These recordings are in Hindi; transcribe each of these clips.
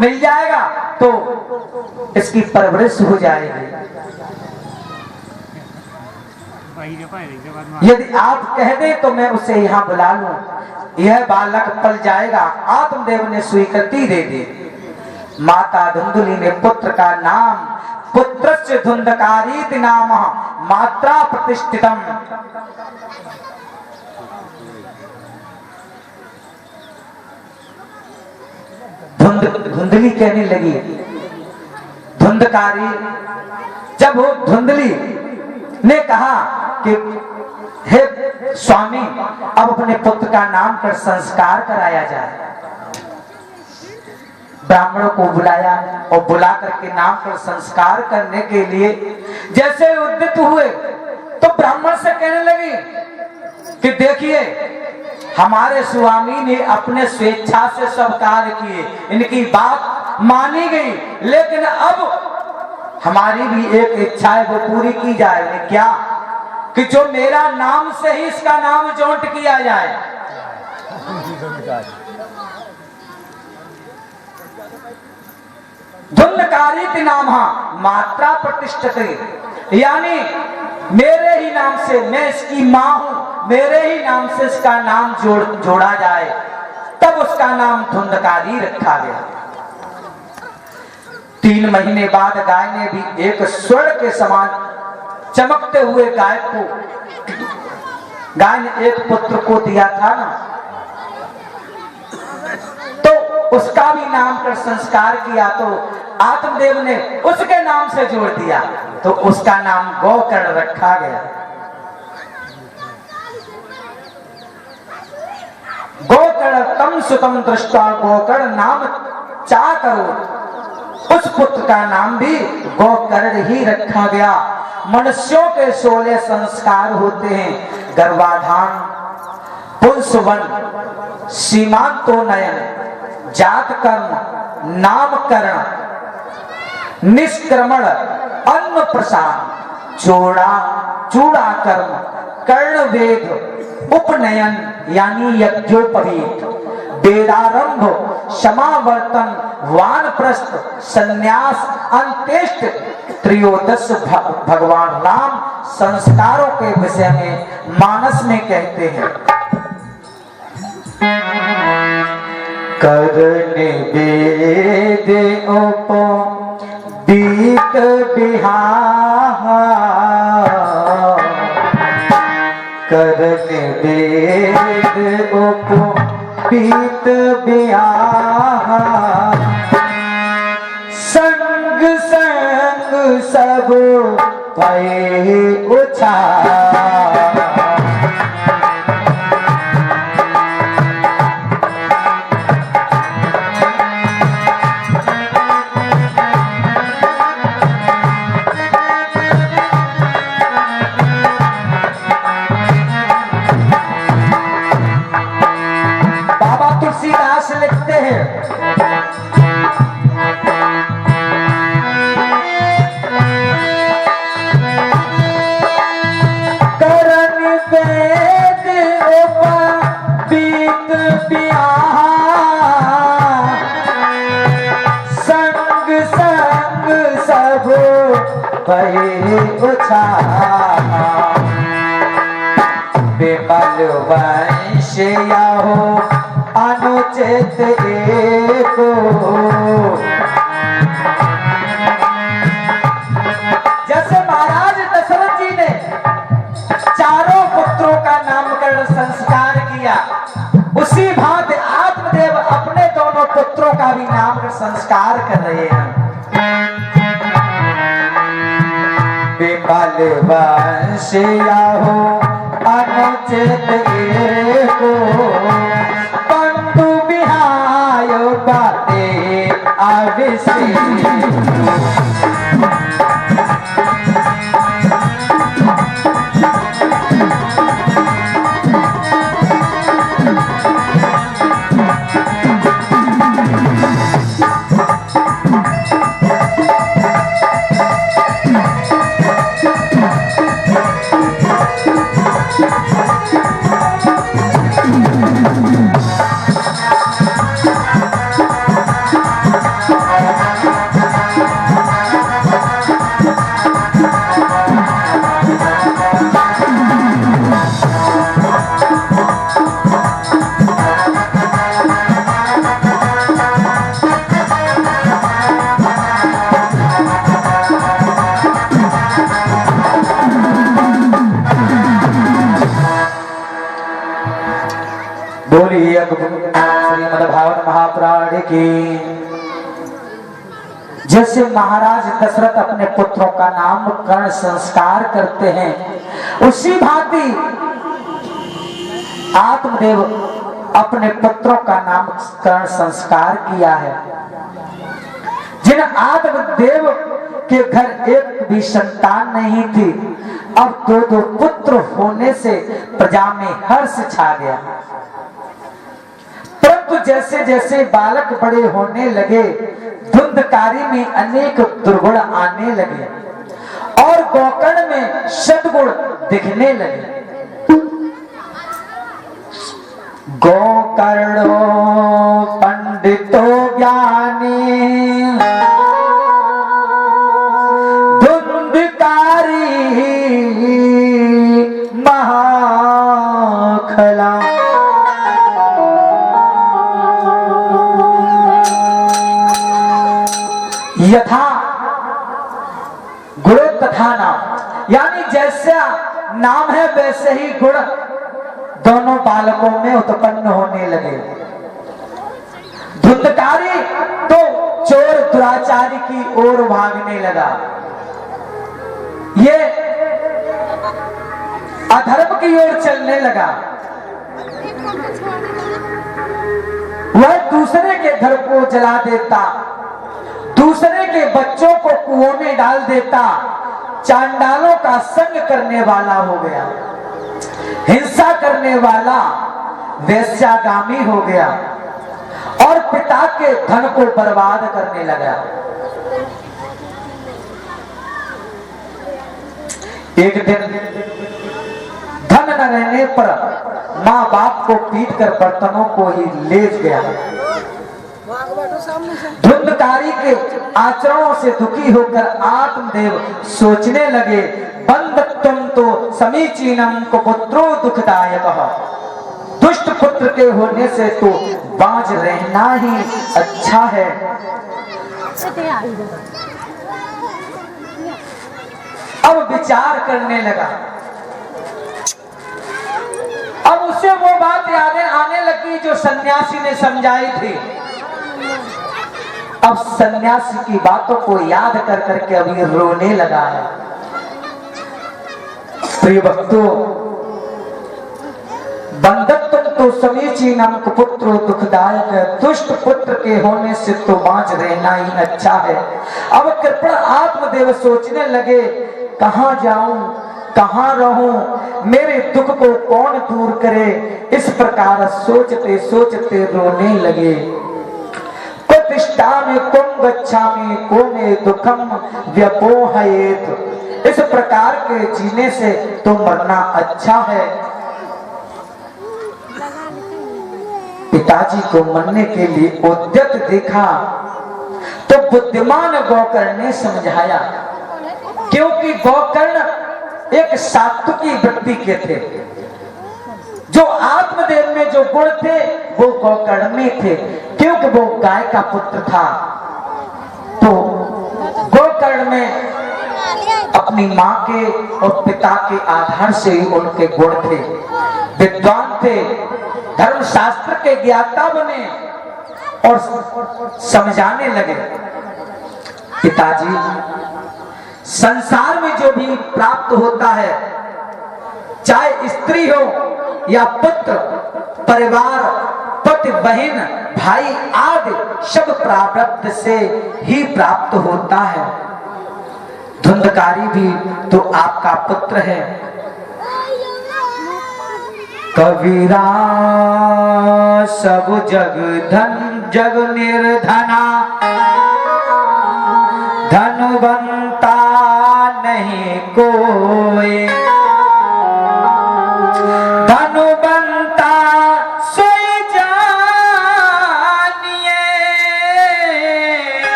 मिल जाएगा तो इसकी परवरिश हो जाएगी। यदि आप कह दे तो मैं उसे यहाँ बुला लूं, यह बालक पल जाएगा। आत्मदेव ने स्वीकृति दे दी। माता धुंधुली ने पुत्र का नाम पुत्रस्य धुंधकारीति नाम मात्रा प्रतिष्ठितम। धुंधली कहने लगी धुंधकारी। जब वो धुंधली ने कहा कि हे स्वामी, अब अपने पुत्र का नाम कर संस्कार कराया जाए, ब्राह्मणों को बुलाया और बुला करके नाम कर संस्कार करने के लिए जैसे उद्यत हुए तो ब्राह्मण से कहने लगी कि देखिए, हमारे स्वामी ने अपने स्वेच्छा से सब कार्य किए, इनकी बात मानी गई, लेकिन अब हमारी भी एक इच्छा है, वो पूरी की जाए। क्या? कि जो मेरा नाम से ही इसका नाम जोंट किया जाए। धुंधकारीति नाम मात्रा प्रतिष्ठित, यानी मेरे ही नाम से, मैं इसकी मां हूं, मेरे ही नाम से इसका नाम जोड़ा जाए, तब उसका नाम धुंधकारी रखा गया। 3 महीने बाद गाय ने भी एक स्वर्ण के समान चमकते हुए गाय ने एक पुत्र को दिया था ना, तो उसका भी नाम कर संस्कार किया, तो आत्मदेव ने उसके नाम से जोड़ दिया, तो उसका नाम गोकर्ण रखा गया। गोकर्ण तम सुतम दृष्टा गोकर्ण नाम चा करो, उस पुत्र का नाम भी गोकर्ण ही रखा गया। मनुष्यों के 16 संस्कार होते हैं, गर्भाधान, पुंसवन, सीमांतोन्नयन, जात कर्म, नामकरण, निष्क्रमण, अन्न प्रसाद, चूड़ा कर्म, कर्ण वेद, उपनयन यानी यज्ञोपवीत, वेदारंभ, समावर्तन, वानप्रस्थ, संन्यास, अंत्येष्ट, त्रयोदश भगवान राम संस्कारों के विषय में मानस में कहते हैं। करने वेद उपवीत विहार, करने वेद उपवीत विहार, संग संग सब भय उछाल। बाबा तुलसीदास लिखते हैं, विमल वंश हो अनुचित एको, जैसे महाराज दशरथ जी ने चारों पुत्रों का नामकरण संस्कार किया, उसी भांति आत्मदेव अपने दोनों पुत्रों का भी नामकरण संस्कार कर रहे हैं। विमल वंश हो अनुचित एको, बंधु बिहाय बाते आविष्ट। की। जैसे महाराज दशरथ अपने पुत्रों का नामकरण संस्कार करते हैं, उसी भांति आत्मदेव अपने पुत्रों का नामकरण संस्कार किया है। जिन आत्मदेव के घर एक भी संतान नहीं थी, अब दो दो पुत्र होने से प्रजा में हर्ष छा गया। परंतु जैसे जैसे बालक बड़े होने लगे, धुंधकारी में अनेक दुर्गुण आने लगे और गोकर्ण में सद्गुण दिखने लगे। गोकर्णो पंडितो ज्ञानी धुंधकारी महाखला। यथा गुण तथा नाम, यानी जैसा नाम है वैसे ही गुण दोनों बालकों में उत्पन्न होने लगे। धुंधकारी तो चोर दुराचारी की ओर भागने लगा, ये अधर्म की ओर चलने लगा। वह दूसरे के घर को जला देता, दूसरे के बच्चों को कुओं में डाल देता, चांडालों का संग करने वाला हो गया, हिंसा करने वाला वेश्यागामी हो गया और पिता के धन को बर्बाद करने लगा। एक दिन धन न रहने पर माँ बाप को पीट कर बर्तनों को ही ले गया। धुंधकारी के आचरणों से दुखी होकर आत्मदेव सोचने लगे, बंधत्वं तो समीचीनम को पुत्रो दुखदायकः। दुष्ट पुत्र के होने से तो बाज रहना ही अच्छा है। अब विचार करने लगा, अब उसे वो बात याद आने लगी जो सन्यासी ने समझाई थी। अब सन्यासी की बातों को याद कर करके अभी रोने लगा है। प्रिय भक्तों, बंधत्व तो समीचीनम कुपुत्रो दुखदायक है। दुष्ट पुत्र के होने से तो बाँच रहना ही अच्छा है। अब कृपण आत्मदेव सोचने लगे, कहाँ जाऊं, कहाँ रहूं, मेरे दुख को कौन दूर करे। इस प्रकार सोचते सोचते रोने लगे। प्रतिष्ठामि कुं गच्छामि को मे दुखम व्यपोहयेत। इस प्रकार के जीने से तो मरना अच्छा है। पिताजी को मरने के लिए उद्यत देखा तो बुद्धिमान गोकर्ण ने समझाया, क्योंकि गोकर्ण एक सात्विकी वृत्ति के थे। जो आत्मदेव में जो गुण थे वो गोकर्ण में थे, क्योंकि वो गाय का पुत्र था। तो गोकर्ण में अपनी माँ के और पिता के आधार से ही उनके गुण थे। विद्वान थे, धर्मशास्त्र के ज्ञाता बने और समझाने लगे, पिताजी संसार में जो भी प्राप्त होता है, चाहे स्त्री हो या पुत्र, परिवार, पति, बहन, भाई आदि, सब प्रारब्ध से ही प्राप्त होता है। धुंधकारी भी तो आपका पुत्र है। कबीरा सब जग धन जग निर्धना, धनवंता नहीं कोई। धनवंता सोई जानिए,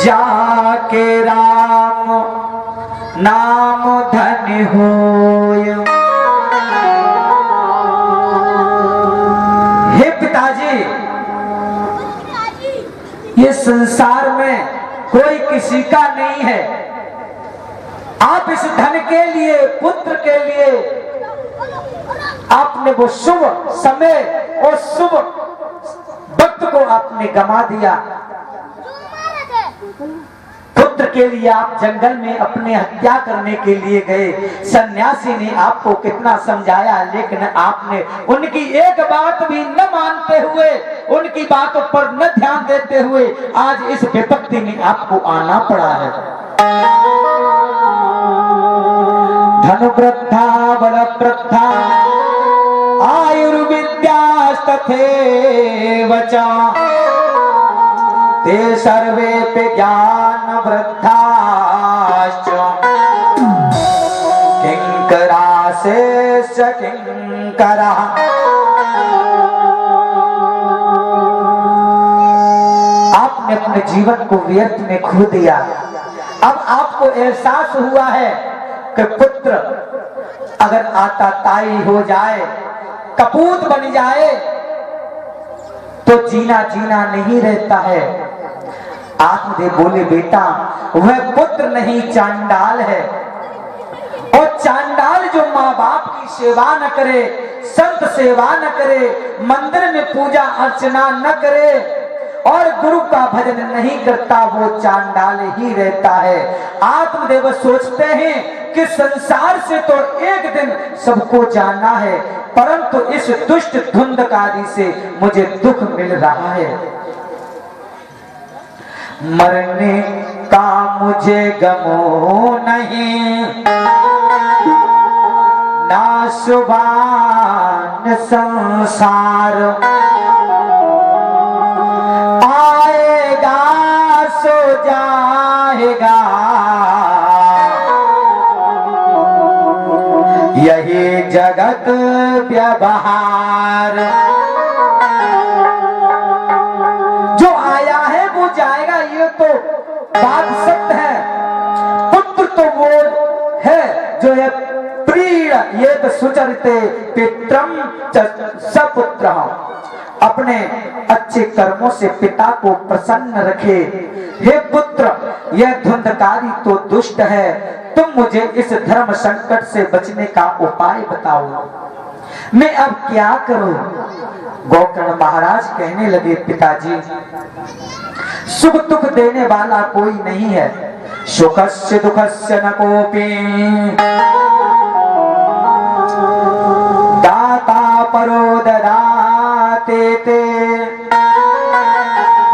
जाके राम नाम धन होय। हे पिताजी, ये संसार में कोई किसी का नहीं है। आप इस धन के लिए, पुत्र के लिए आपने वो शुभ समय और शुभ पुत्र को आपने गंवा दिया, पुत्र के लिए आप जंगल में अपने हत्या करने के लिए गए। सन्यासी ने आपको कितना समझाया, लेकिन आपने उनकी एक बात भी न मानते हुए, उनकी बातों पर न ध्यान देते हुए आज इस विपत्ति में आपको आना पड़ा है। धनुवृद्धा बलवृद्धा आयुर्विद्यास्तथैव च ते सर्वेऽपि ज्ञानवृद्धाश्च किंकराशेश्च किंकरः। आपने अपने जीवन को व्यर्थ में खो दिया। अब आपको एहसास हुआ है कि पुत्र अगर आता ताई हो जाए, कपूत बन जाए, तो जीना जीना नहीं रहता है। आत्मदेव बोले, बेटा वह पुत्र नहीं चांडाल है, और चांडाल जो माँ बाप की सेवा न करे, संत सेवा न करे, मंदिर में पूजा अर्चना न करे और गुरु का भजन नहीं करता, वो चांडाल ही रहता है। आत्मदेव सोचते हैं कि संसार से तो एक दिन सबको जाना है, परंतु इस दुष्ट धुंधकारी से मुझे दुख मिल रहा है। मरने का मुझे गमो नहीं, ना सुबान संसार, आएगा सो जाएगा यही जगत व्यवहार। जो आया है वो जाएगा, ये तो बात सत्य है। पुत्र तो वो है जो है प्रिय ये तो सुचरिते पित्रम सपुत्र, अपने अच्छे कर्मों से पिता को प्रसन्न रखे। हे पुत्र, यह धुंधकारी तो दुष्ट है, तुम मुझे इस धर्म संकट से बचने का उपाय बताओ, मैं अब क्या करूं? गोकर्ण महाराज कहने लगे, पिताजी सुख दुख देने वाला कोई नहीं है, सुखस्य दुखस्य न कोपी, दाता परो ददाते ते,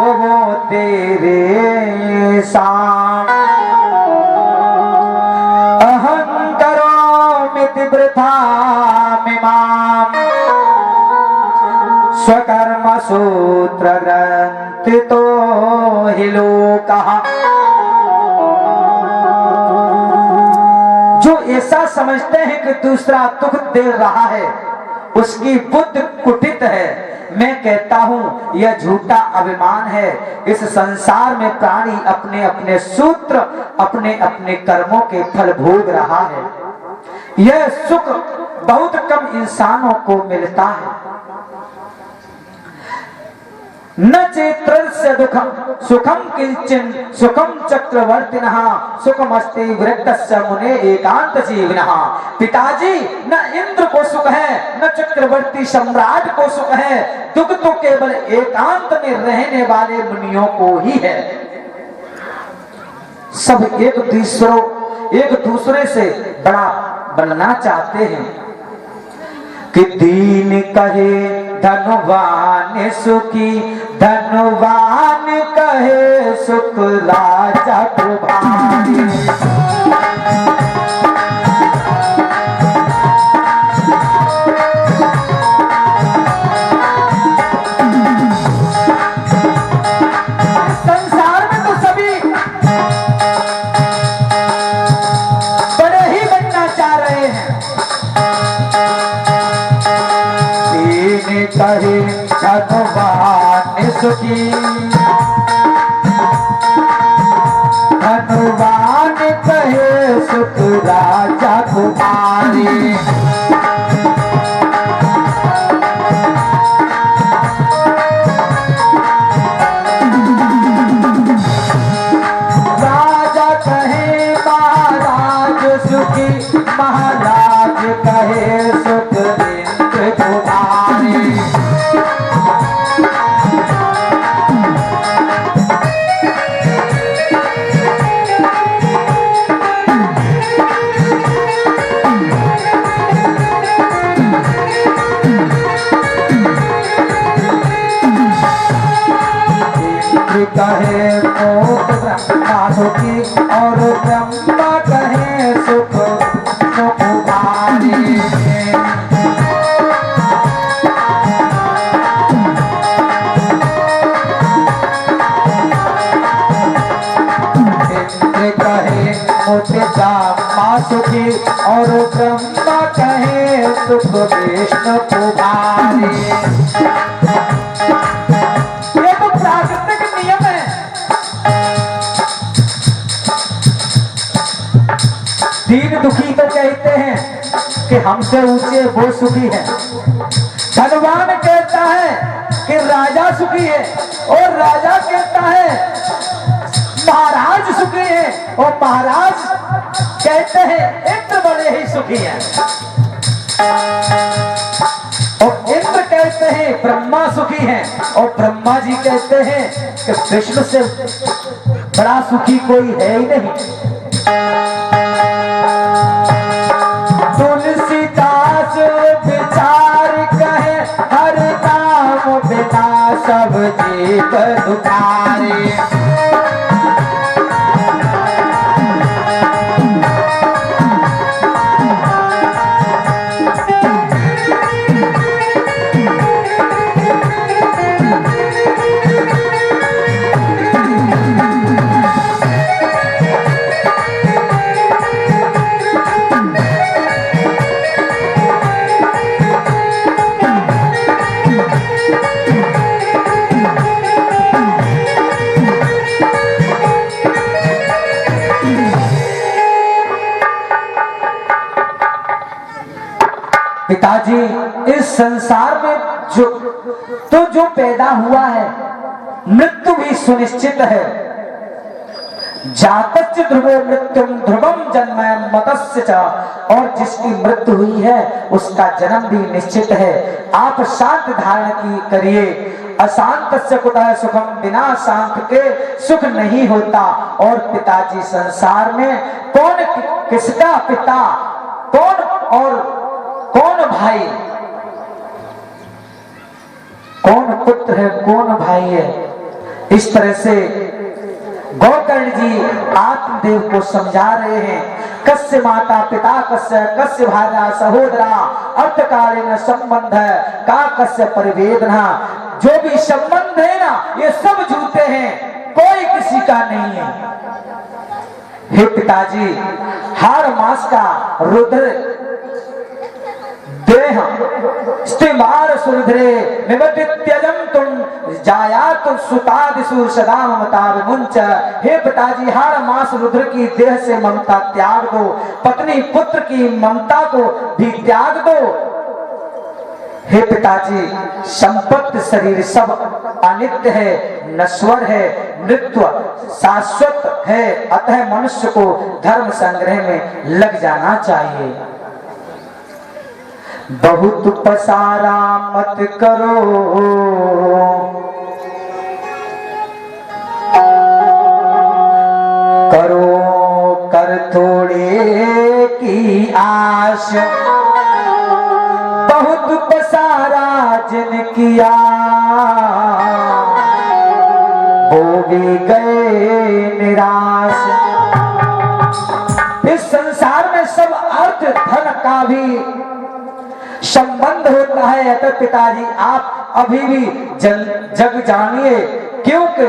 वो तेरे साम, अहंकरोमिति वृथा मिमाम, स्वकर्म सूत्र ग्रंथितो हि लोकः। जो ऐसा समझते हैं कि दूसरा दुख दे रहा है, उसकी बुद्धि कुटित है। मैं कहता हूं यह झूठा अभिमान है। इस संसार में प्राणी अपने अपने सूत्र, अपने अपने कर्मों के फल भोग रहा है। यह सुख बहुत कम इंसानों को मिलता है। न चैत्रस्य दुखम सुखम किंचन सुखम चक्रवर्तिनः, सुखमस्ति विरक्तस्य मुने एकांत जीवनः। पिताजी, न इंद्र को सुख है, न चक्रवर्ती सम्राट को सुख है, दुख तो केवल एकांत में रहने वाले मुनियों को ही है। सब एक दूसरे से बड़ा बनना चाहते हैं कि दीन कहे धनवान सुखी, धनवान कहे सुख राजा प्रभारी। संसार में तो सभी बड़े ही बनना चाह रहे हैं। कहे धनवान सुखी, धनवान कहे सुख राजा कुमारी। राजा कहे महाराज सुखी, महाराज कहे सुख इंद्र कुमारी। इंद्र कहे मोक्ष ब्रह्मा सुखी और ब्रह्मा कहे सुख सुख भारी। इंद्र कहे मोक्ष ब्रह्मा सुखी और ब्रह्मा कहे सुख विष्णु भारी। ये तो प्राकृतिक नियम है। दीन दुखी तो कहते हैं कि हमसे ऊंचे वो सुखी है। भगवान कहता है कि राजा सुखी है और राजा कहता है महाराज सुखी है और महाराज कहते हैं इंद्र बड़े ही सुखी हैं और इंद्र कहते हैं ब्रह्मा सुखी हैं और ब्रह्मा जी कहते हैं कि विष्णु से बड़ा सुखी कोई है ही नहीं। तुलसीदास विचार कहे हर नाम बिना सब जीव दुखारे। पिताजी इस संसार में जो पैदा हुआ है मृत्यु भी सुनिश्चित है। जातस्य ध्रुवो मृत्युम ध्रुवम जन्म मतस्य च, और जिसकी मृत्यु हुई है उसका जन्म भी निश्चित है। आप शांत धारण की करिए। अशांत से कुतः सुखम, बिना शांत के सुख नहीं होता। और पिताजी संसार में कौन किसका पिता, कौन और कौन भाई, कौन पुत्र है, कौन भाई है, इस तरह से गोकर्ण जी आत्मदेव को समझा रहे हैं। कस्य माता पिता कस्य भाजा सहोदरा अर्थकालीन संबंध का कस्य परिवेदना। जो भी संबंध है ना ये सब झूठे हैं, कोई किसी का नहीं है। हे पिताजी, हर मास का रुद्र स्तिमार सुरधरे निवृत्त्यजम तुम जायात सुतादिसु सदा ममता विमुंच। हे पिताजी, हर मास रुद्र की देह से ममता त्याग दो, पत्नी पुत्र की ममता को भी त्याग दो। हे पिताजी, संपत्ति शरीर सब अनित्य है, नश्वर है, मृत्यु शाश्वत है। अतः मनुष्य को धर्म संग्रह में लग जाना चाहिए। बहुत पसारा मत करो, करो कर थोड़े की आश। बहुत पसारा जिन किया वो भी गए निराश। इस संसार में सब अर्थ धन का भी संबंध होता है। अतः पिताजी आप अभी भी जग जानिए, क्योंकि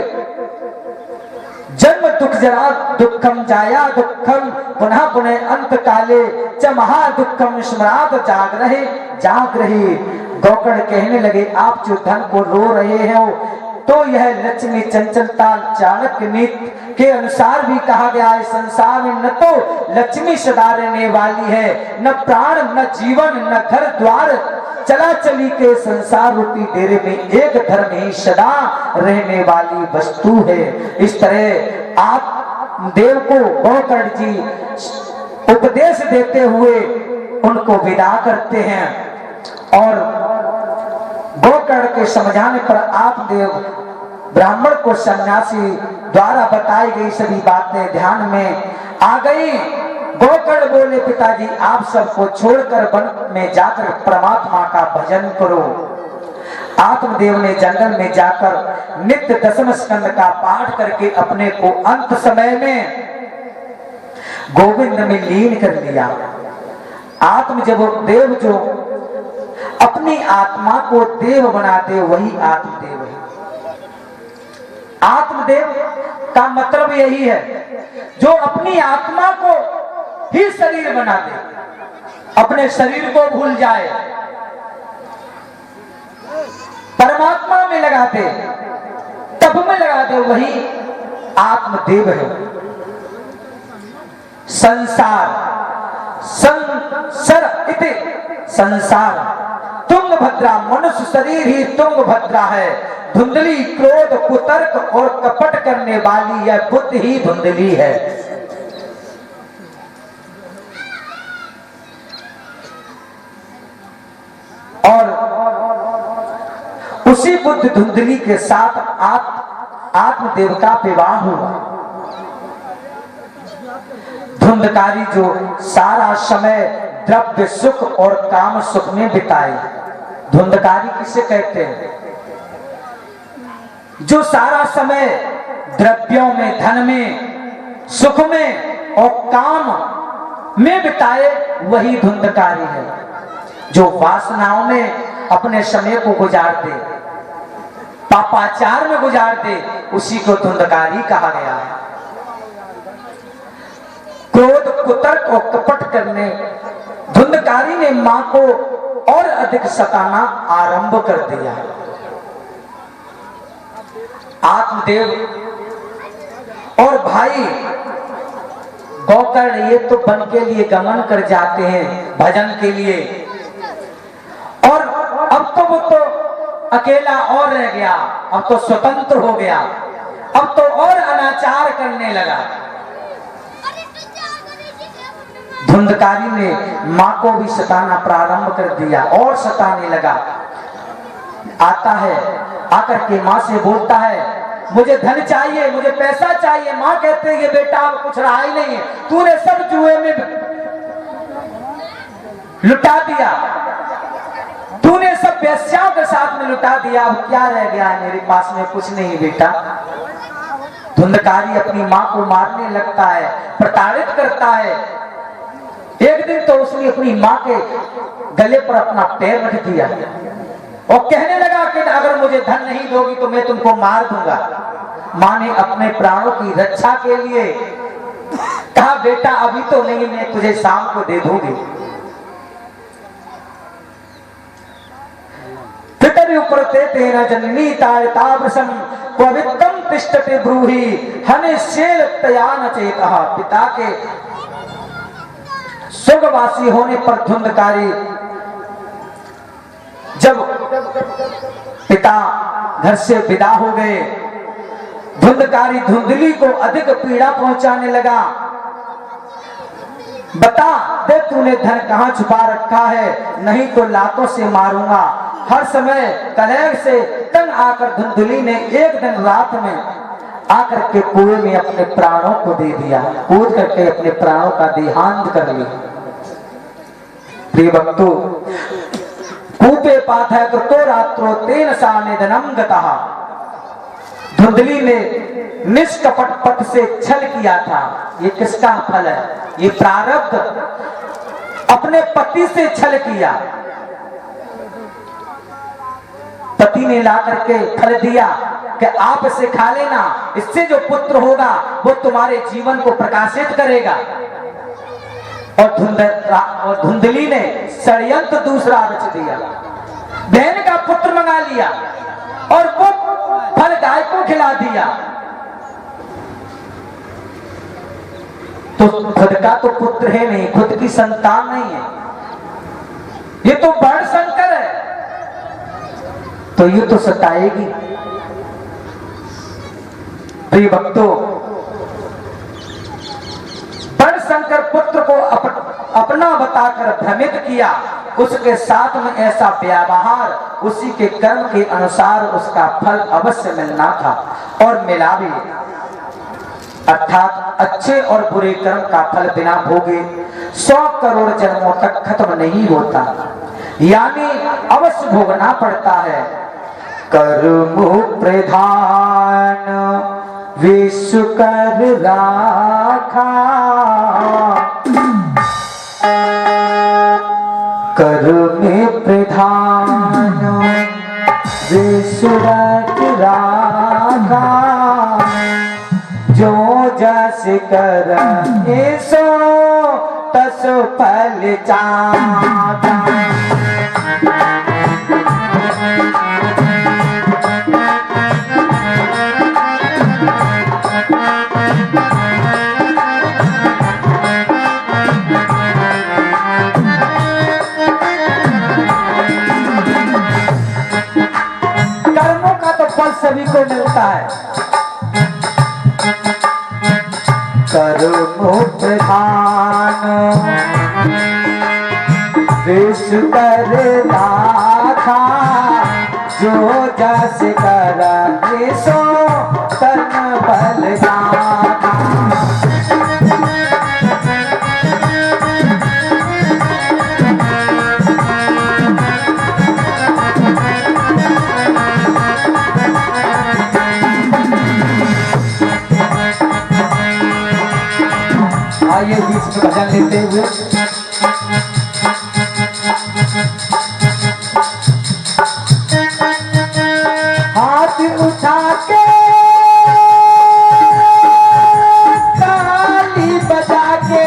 जन्म दुख जरा दुखम जाया दुखम पुनः पुनः अंत काले च महा दुखम स्मरात जागरहे। गोकर्ण कहने लगे, आप जो धन को रो रहे हो तो यह लक्ष्मी चंचलता चाणक्य नीति के अनुसार भी कहा गया है। संसार में न तो लक्ष्मी सदा रहने वाली है, न प्राण, न जीवन, न घर द्वार। चला चली के संसार रूपी डेरे में एक धर्म ही सदा रहने वाली वस्तु है। इस तरह आप देव को गोकर्ण जी उपदेश देते हुए उनको विदा करते हैं। और गोकर्ण के समझाने पर आप देव ब्राह्मण को सन्यासी द्वारा बताई गई सभी बातें ध्यान में आ गई। गोकर्ण बोले, पिताजी आप सबको छोड़कर वन में जाकर परमात्मा का भजन करो। आत्मदेव ने जंगल में जाकर नित्य दशम स्कंद का पाठ करके अपने को अंत समय में गोविंद में लीन कर लिया। आत्म जब देव जो अपनी आत्मा को देव बना दे वही आत्मदेव है। आत्मदेव का मतलब यही है जो अपनी आत्मा को ही शरीर बना दे, अपने शरीर को भूल जाए, परमात्मा में लगा दे, तप में लगा दे, वही आत्मदेव है। संसार संसर इति संसार तुंगभद्रा, मनुष्य शरीर ही तुंगभद्रा है। धुंधली क्रोध कुतर्क और कपट करने वाली यह बुद्धि ही धुंधली है। और उसी बुद्धि धुंधली के साथ आत्मदेव का विवाह हुआ। धुंधकारी जो सारा समय द्रव्य सुख और काम सुख में बिताए, धुंधकारी किसे कहते हैं? जो सारा समय द्रव्यों में, धन में, सुख में और काम में बिताए वही धुंधकारी है। जो वासनाओं में अपने समय को गुजार दे, पापाचार में गुजार दे, उसी को धुंधकारी कहा गया है। क्रोध कुतर्क और कपट करने धुंधकारी ने मां को और अधिक सताना आरंभ कर दिया। आत्मदेव और भाई गोकर्ण ये तो वन के लिए गमन कर जाते हैं भजन के लिए, और अब तो वो तो अकेला और रह गया, अब तो स्वतंत्र हो गया, अब तो और अनाचार करने लगा। धुंधकारी ने मां को भी सताना प्रारंभ कर दिया और सताने लगा। आता है, आकर के मां से बोलता है मुझे धन चाहिए, मुझे पैसा चाहिए। मां कहते हैं बेटा अब कुछ रहा ही नहीं है, तूने सब जुए में लुटा दिया, तूने सब वेश्याओं के साथ में लुटा दिया, अब क्या रह गया है मेरे पास में? कुछ नहीं बेटा। धुंधकारी अपनी मां को मारने लगता है, प्रताड़ित करता है। एक दिन तो उसने अपनी मां के गले पर अपना पैर रख दिया और कहने लगा कि अगर मुझे धन नहीं दोगी तो मैं तुमको मार दूंगा। मां ने अपने प्राणों की रक्षा के लिए कहा बेटा अभी तो नहीं, मैं तुझे शाम को दे दूंगी। पितरि उपरते तेना जननी तायतावसम पवित्रम तिष्ठते ब्रूहि हने शेल तयान चेतः। पिता के स्वर्गवासी होने पर धुंधकारी जब पिता घर से विदा हो गए, धुंधकारी धुंधली को अधिक पीड़ा पहुंचाने लगा। बता दे तूने धन कहां छुपा रखा है, नहीं तो लातों से मारूंगा। हर समय कलह से तंग आकर धुंधली ने एक दिन रात में आकर के कुएं में अपने प्राणों को दे दिया, कूद करके अपने प्राणों का देहांत कर लिया। प्रिय भक्तों, कूपे पाथा कृतो रात्रो तेन सा निधनम गतः। धुंधली ने निष्कपट पथ से छल किया था। ये किसका फल है? ये प्रारब्ध। अपने पति से छल किया, पति ने ला करके फल दिया कि आप इसे खा लेना, इससे जो पुत्र होगा वो तुम्हारे जीवन को प्रकाशित करेगा। और धुंधली ने षड्यंत्र दूसरा रच दिया, बहन का पुत्र मंगा लिया और वो फल गाय को खिला दिया। तो खुद का तो पुत्र है नहीं, खुद की संतान नहीं है, ये तो बड़ शंकर है, तो ये तो सताएगी। प्रिय भक्तों, बड़ शंकर पुत्र को अपना बताकर भ्रमित किया, उसके साथ में ऐसा व्यवहार, उसी के कर्म के अनुसार उसका फल अवश्य मिलना था और मिला भी। अर्थात अच्छे और बुरे कर्म का फल बिना भोगे 100 करोड़ जन्मों तक खत्म नहीं होता, यानी अवश्य भोगना पड़ता है। कर्मु प्रधान विश्व कर राखा, कर्म प्रधान विश्व कर राखा, जो जस कर सो तस फल चाखा। कर्मों का तो फल सभी को मिलता है। कर्मो प्रधान विश्व कर राखा, जो जस कर सो तन फल चाखा। आइए बीच में भजन लेते हुए हाथ उठा के ताली बजा के,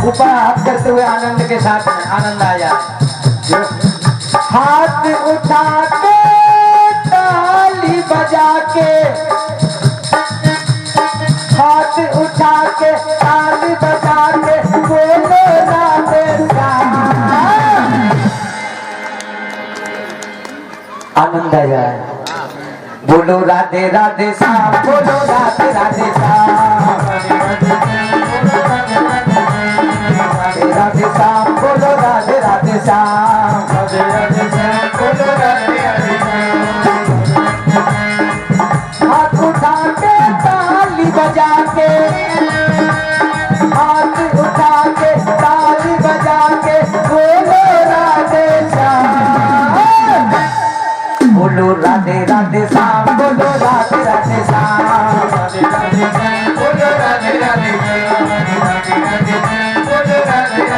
ऊपर हाथ करते हुए आनंद के साथ आनंद आया। हाथ उठा के ताली बजा के, हाथ उठा के ताली बजा के, बोलो राधे श्याम। आनंद आया। बोलो राधे राधे श्याम, बोलो राधे राधे श्याम, राधे राधे श्याम, बोलो राधे राधे श्याम, राधे राधे श्याम, बोलो राधे राधे श्याम। हाथ उठा के ताली बजा के, हाथ उठा के ताली बजा के, बोलो राधे श्याम। बोलो राधे राधे श्याम, बोलो राधे राधे श्याम, राधे राधे श्याम, बोलो राधे राधे श्याम, राधे राधे श्याम, बोलो राधे राधे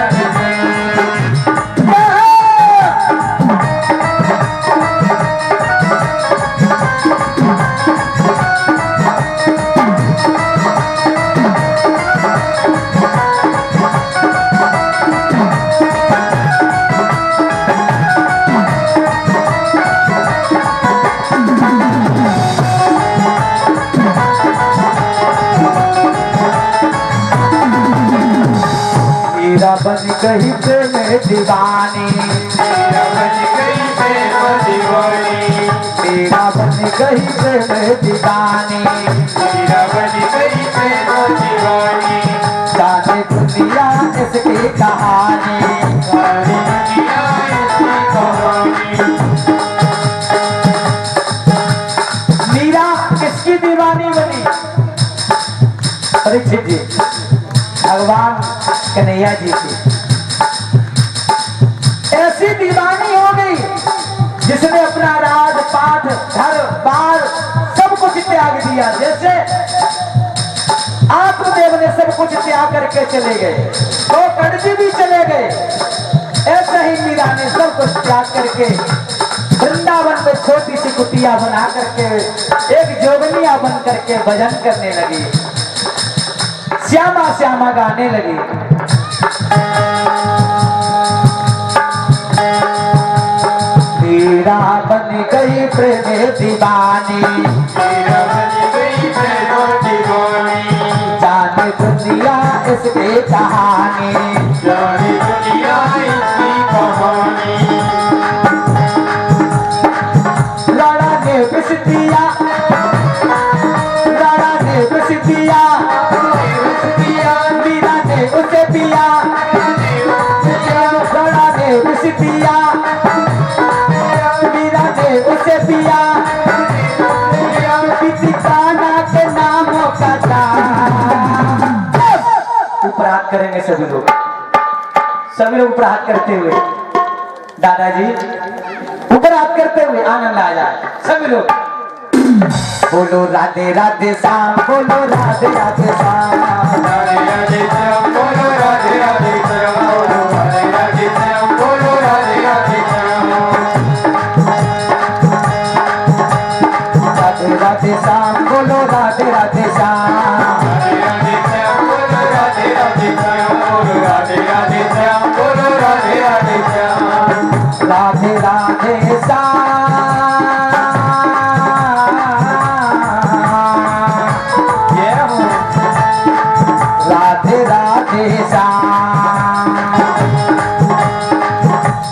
मेरा बन गई प्रेम दीवानी, मेरा बन गई प्रेम दीवानी, मेरा बन गई प्रेम दीवानी, मेरा बन गई प्रेम दीवानी। जाने दुनिया इसकी कहानी, जाने दुनिया इसकी कहानी। मीरा किसकी दीवानी बनी? परीक्षित जी, भगवान कन्हैया जी की ऐसी दीवानी हो गई जिसने अपना राज पाठ घर बार सब कुछ त्याग दिया। जैसे आत्मदेव ने सब कुछ त्याग करके चले गए, तो कड़जी भी चले गए, ऐसे ही मीरा ने सब कुछ त्याग करके वृंदावन में छोटी सी कुटिया बना करके एक जोगनिया बन करके भजन करने लगी, श्यामा श्यामा गाने लगी। मेरा बन गई प्रेम दीवानी, मेरा बन गई प्रेम दीवानी। जाने दुनिया इसकी कहानी, जाने दुनिया इसकी कहानी। राणा ने विष दिया, राणा ने विष दिया, मीरा ने उसे पिया, राणा ने विष दिया, मीरा ने उसे पिया, किसी काना के नामों का उपराध करेंगे सभी लोग, सभी लोग उपराध करते हुए। दादाजी उपराध करते हुए आनंद आ जाए सभी लोग। बोलो राधे राधे श्याम, बोलो राधे राधे श्याम, राधे राधे श्याम बोलो राधे राधे श्याम बोलो राधे राधे श्याम बोलो राधे राधे श्याम। राधे राधे श्याम बोलो राधे राधे श्याम, राधे राधे श्याम बोलो राधे राधे श्याम बोलो राधे राधे श्याम बोलो राधे राधे श्याम। राधे राधे श्याम, राधे राधे श्याम।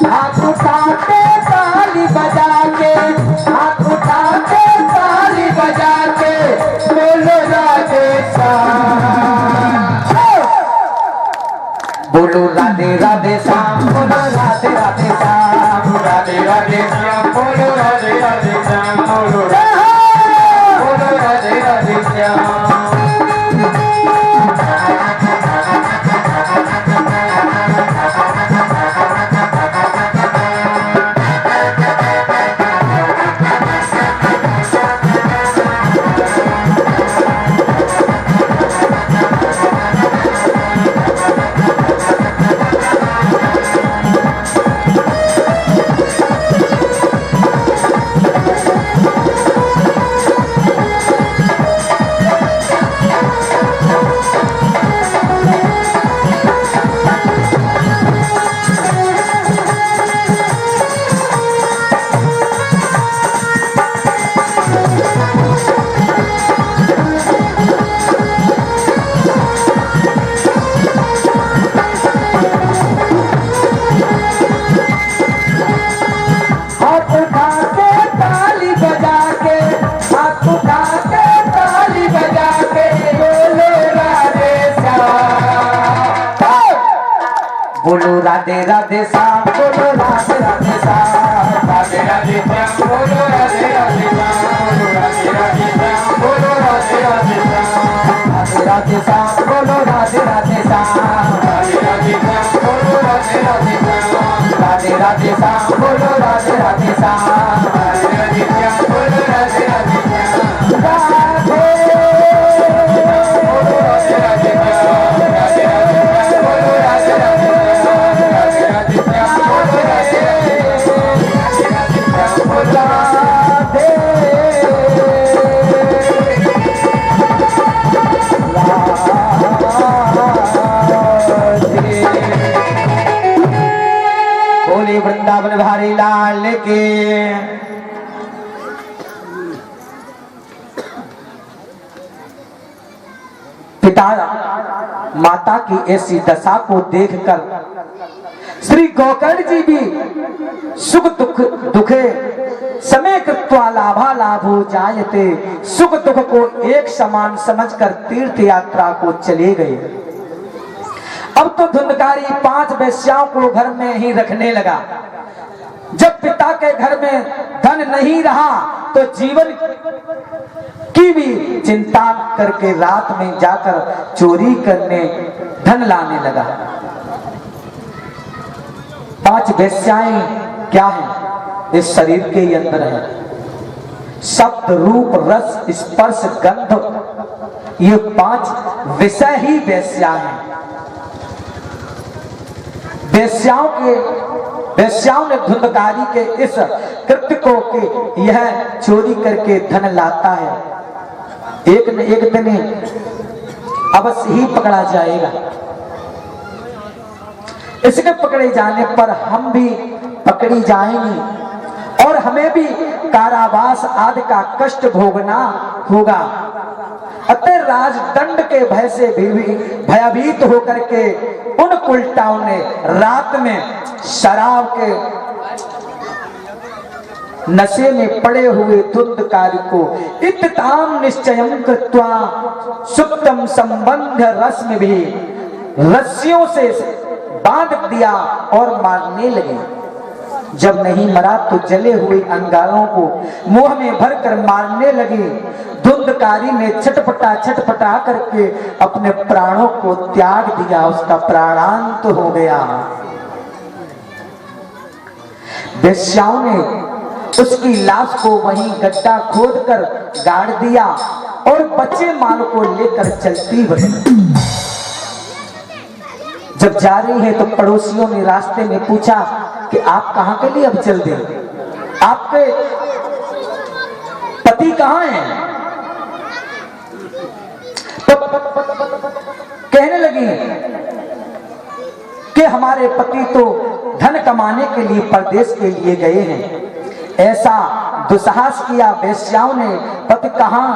हाथ उठाते ताली बजा के, हाथ उठाते ताली बजा के बोलो राधे श्याम, बोलो राधे राधे श्याम, बोलो राधे राधे श्याम, राधे राधे श्याम बोलो राधे राधे श्याम बोलो राधे राधे श्याम। बोलो राधे राधे श्याम, बोलो राधे राधे श्याम, राधे राधे श्याम बोलो राधे राधे श्याम बोलो राधे राधे श्याम बोलो राधे राधे श्याम। राधे राधे श्याम, बोलो राधे राधे श्याम, राधे राधे श्याम बोलो राधे राधे श्याम। राधे राधे श्याम, बोलो राधे राधे श्याम, राधे राधे श्याम बोलो राधे राधे श्याम। राधे बोलो राधे राधे श्याम राधे राधे श्याम बोलो राधे राधे श्याम। राधे राधे श्याम बोलो राधे राधे श्याम बोलो राधे बोले वृंदावन भारी लाल के। पिता माता की ऐसी दशा को देखकर श्री गोकर्ण जी भी सुख दुख दुखे समय कृत्वा लाभा लाभो जायते, सुख दुख को एक समान समझकर तीर्थ यात्रा को चले गए। अब तो धुंधकारी 5 वेश्याओं को घर में ही रखने लगा। जब पिता के घर में धन नहीं रहा तो जीवन की भी चिंता करके रात में जाकर चोरी करने धन लाने लगा। 5 वेश्याएं क्या है? इस शरीर के अंदर है। शब्द रूप रस स्पर्श गंध, ये 5 विषय ही वेश्या हैं। वेश्याओं ने धुंधकारी के इस कृत्य को कि यह चोरी करके धन लाता है, एक न एक दिन अवश्य ही पकड़ा जाएगा। इसके पकड़े जाने पर हम भी पकड़ी जाएंगी और हमें भी कारावास आदि का कष्ट भोगना होगा। अतः राजदंड के भय से भी भयभीत होकर के उन उल्टाओं ने रात में शराब के नशे में पड़े हुए धुंधकारी को इत्ताम निश्चयं कृत्वा सुप्तम संबंध रस्म भी रस्सियों से बांध दिया और मारने लगे। जब नहीं मरा तो जले हुए अंगारों को मुंह में भरकर मारने लगे। धुंधकारी ने छटपटा करके अपने प्राणों को त्याग दिया, उसका प्राणांत हो गया। वेश्याओं ने उसकी लाश को वहीं गड्ढा खोदकर गाड़ दिया और बच्चे माल को लेकर चलती बढ़ी। जब जा रही है तो पड़ोसियों ने रास्ते में पूछा कि आप कहां के लिए अब चल दे, आपके पति कहां हैं? तो कहने लगी कि हमारे पति तो धन कमाने के लिए परदेश के लिए गए हैं। ऐसा दुस्साहस किया वेश्याओं ने, पति कहां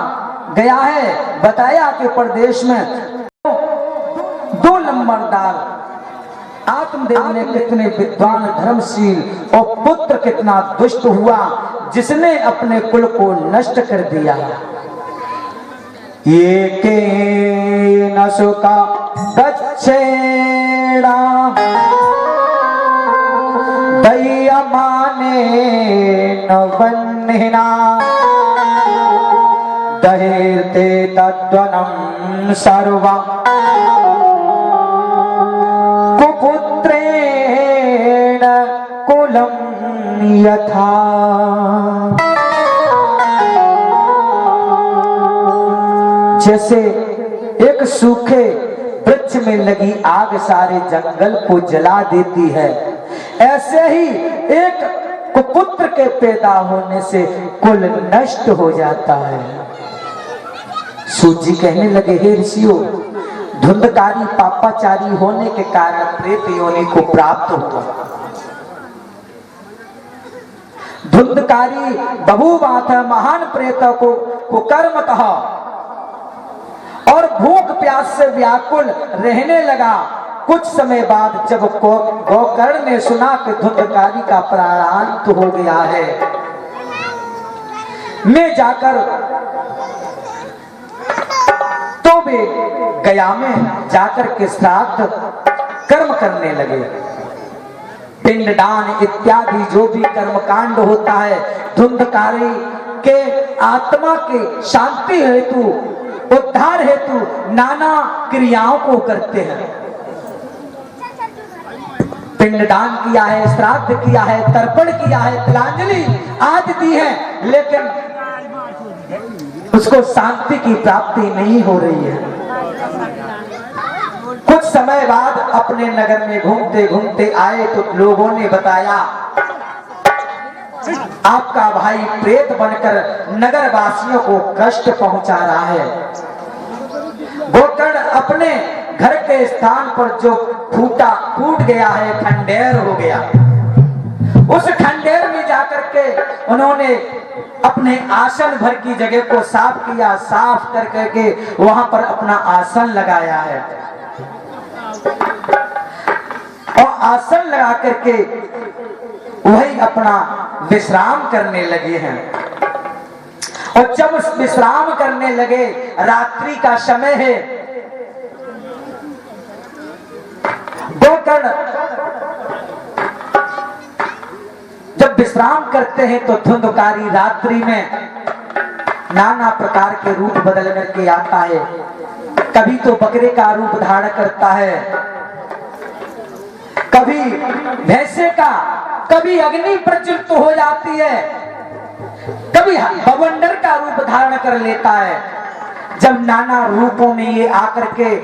गया है? बताया कि परदेश में। दो नंबरदार आत्मदेव ने कितने विद्वान धर्मशील और पुत्र कितना दुष्ट हुआ जिसने अपने कुल को नष्ट कर दिया। ये के नसुका गच्छेड़ा दयमाने नवन्निना दहेते तद्वनं सर्वा कुपुत्रेण कुलं यथा। जैसे एक सूखे वृक्ष में लगी आग सारे जंगल को जला देती है, ऐसे ही एक कुपुत्र के पैदा होने से कुल नष्ट हो जाता है। सूत जी कहने लगे, हे ऋषियों, धुंधकारी पापाचारी होने के कारण प्रेत योनि को प्राप्त होता है। धुंधकारी बभूवाथ महान प्रेत को कुकर्मतः और भूख प्यास से व्याकुल रहने लगा। कुछ समय बाद जब गोकर्ण ने सुना कि धुंधकारी का प्राणांत हो गया है, मैं जाकर तो वे गया में जाकर के श्राद्ध कर्म करने लगे। पिंडदान इत्यादि जो भी कर्मकांड होता है, धुंधकारी के आत्मा के शांति हेतु, उद्धार हेतु नाना क्रियाओं को करते हैं। पिंडदान किया है, श्राद्ध किया है, तर्पण किया है, तिलांजलि आदि दी है, लेकिन उसको शांति की प्राप्ति नहीं हो रही है। कुछ समय बाद अपने नगर में घूमते घूमते आए तो लोगों ने बताया, आपका भाई प्रेत बनकर नगर वासियों को कष्ट पहुंचा रहा है। गोकर्ण अपने घर के स्थान पर जो फूट गया है, खंडेर हो गया, उस खंडेर में जाकर के उन्होंने अपने आसन भर की जगह को साफ किया, साफ कर करके वहां पर अपना आसन लगाया है और आसन लगा करके वही अपना विश्राम करने लगे हैं। और जब विश्राम करने लगे, रात्रि का समय है, गोकर्ण जब विश्राम करते हैं तो धुंधकारी रात्रि में नाना प्रकार के रूप बदल करके आता है। कभी तो बकरे का रूप धारण करता है, कभी भैंसे का, कभी अग्नि प्रज्वलित हो जाती है, कभी बवंडर का रूप धारण कर लेता है। जब नाना रूपों में ये आकर के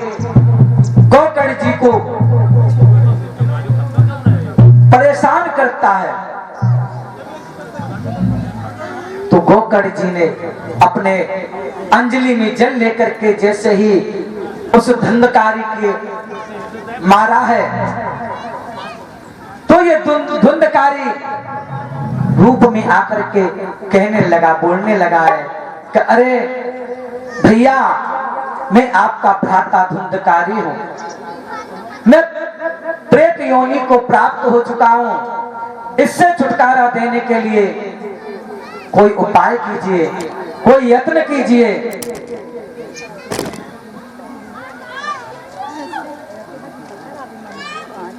गोकर्ण जी को परेशान करता है, तो गोकर्ण जी ने अपने अंजलि में जल लेकर के जैसे ही उस धुंधकारी के मारा है, तो ये धुंधकारी रूप में आकर के कहने लगा, बोलने लगा है कि अरे भैया, मैं आपका भ्राता धुंधकारी हूं, मैं प्रेत योनि को प्राप्त हो चुका हूं। इससे छुटकारा देने के लिए कोई उपाय कीजिए, कोई यत्न कीजिए।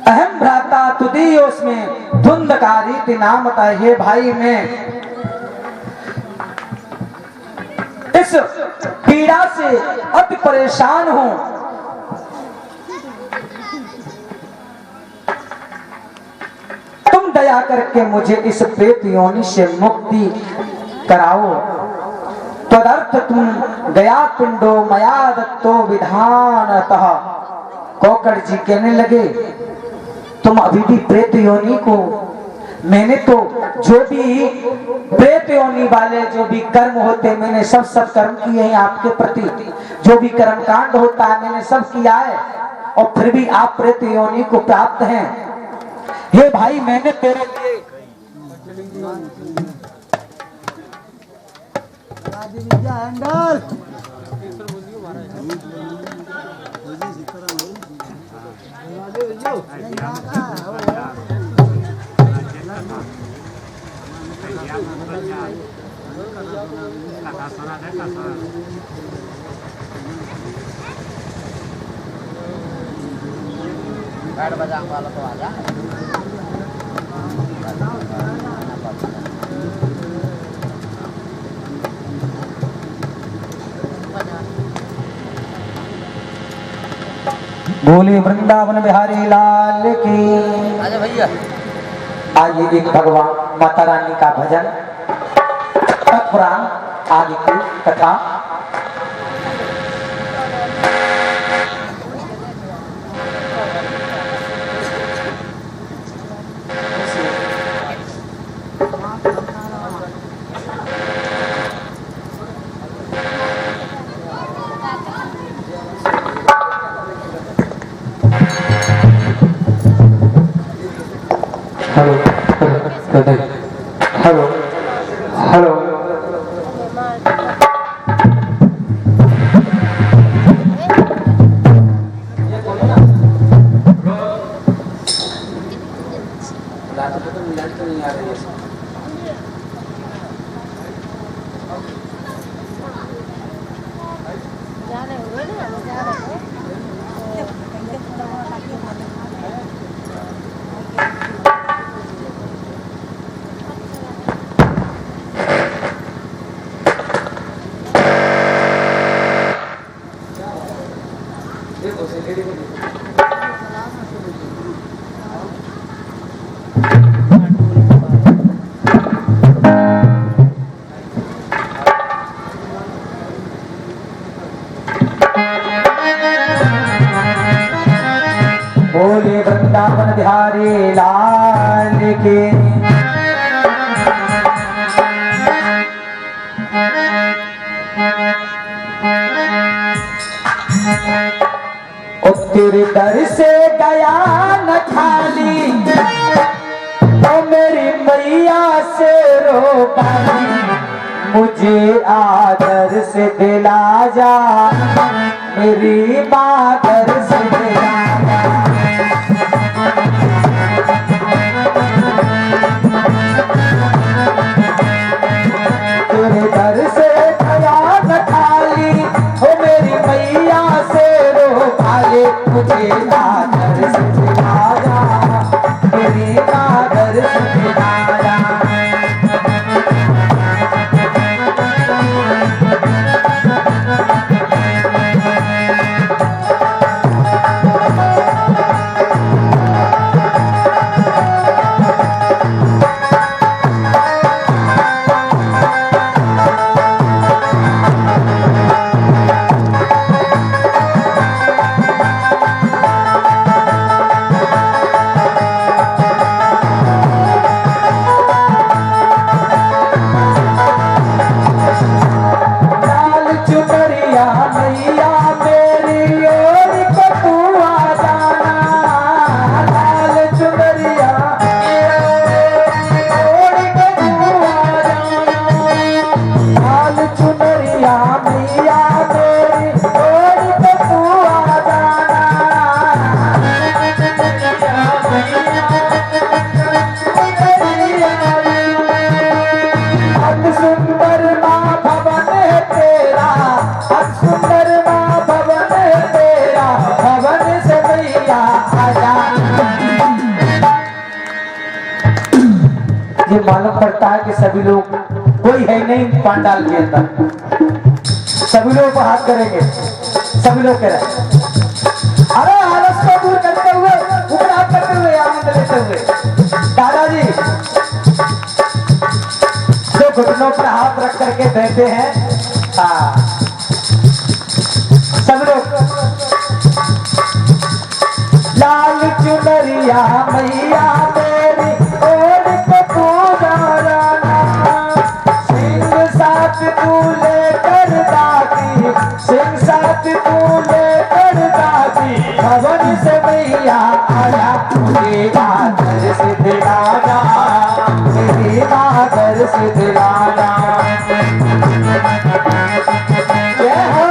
अहम भ्राता तुदीयोस्मे धुंधकारी नामता। हे भाई, मैं इस पीड़ा से अति परेशान हूं। तुम दया करके मुझे इस प्रेत योनि से मुक्ति कराओ। तदर्थ तुम गया पिंडो मया दत्तो विधानतः। कोकड़ जी कहने लगे तुम अभी भी प्रेत योनि को, मैंने तो जो भी प्रेत योनि वाले जो भी कर्म होते मैंने सब कर्म किए हैं आपके प्रति, जो भी कर्म कांड होता है मैंने सब किया है, और फिर भी आप प्रेत योनि को प्राप्त हैं। हे भाई मैंने तेरे लिए बैंड बजाने वाला तो आजा। बोले वृंदावन बिहारी लाल की। आजा भैया। आइए एक भगवान माता रानी का भजन पुराण आगे की कथा। हेलो हेलो बोले वृंदावन बिहारी लाल के। तेरे दर से गया न खाली, तो मेरी मैया से रो पाली। मुझे आदर से दिला जा, मेरी मादर से दिला जा। तेरे दर से गया न खाली, हो मेरी मैया से रो पाले। मुझे आदर से दिला जा, मेरी मादर से दिला जा। ये मालूम पड़ता है कि सभी लोग कोई है नहीं पांडाल के अंदर, सभी लोग को हाथ करेंगे, सभी लोग कह रहे अरे आलस को दूर करते हुए, ऊपर हाथ करते हुए, आनंद लेते हुए। दादाजी देते हैं। हाँ सब लोग लाल चुनरिया मैया तेरी ओढ़ के पूजा राना, सिंह साथ तू लेकर दाती, सिंह साथ तू लेकर दाती, भवन से मैया आया मुझे आदर से दिलाना, मेरी आदर से दिलाना। जय हो।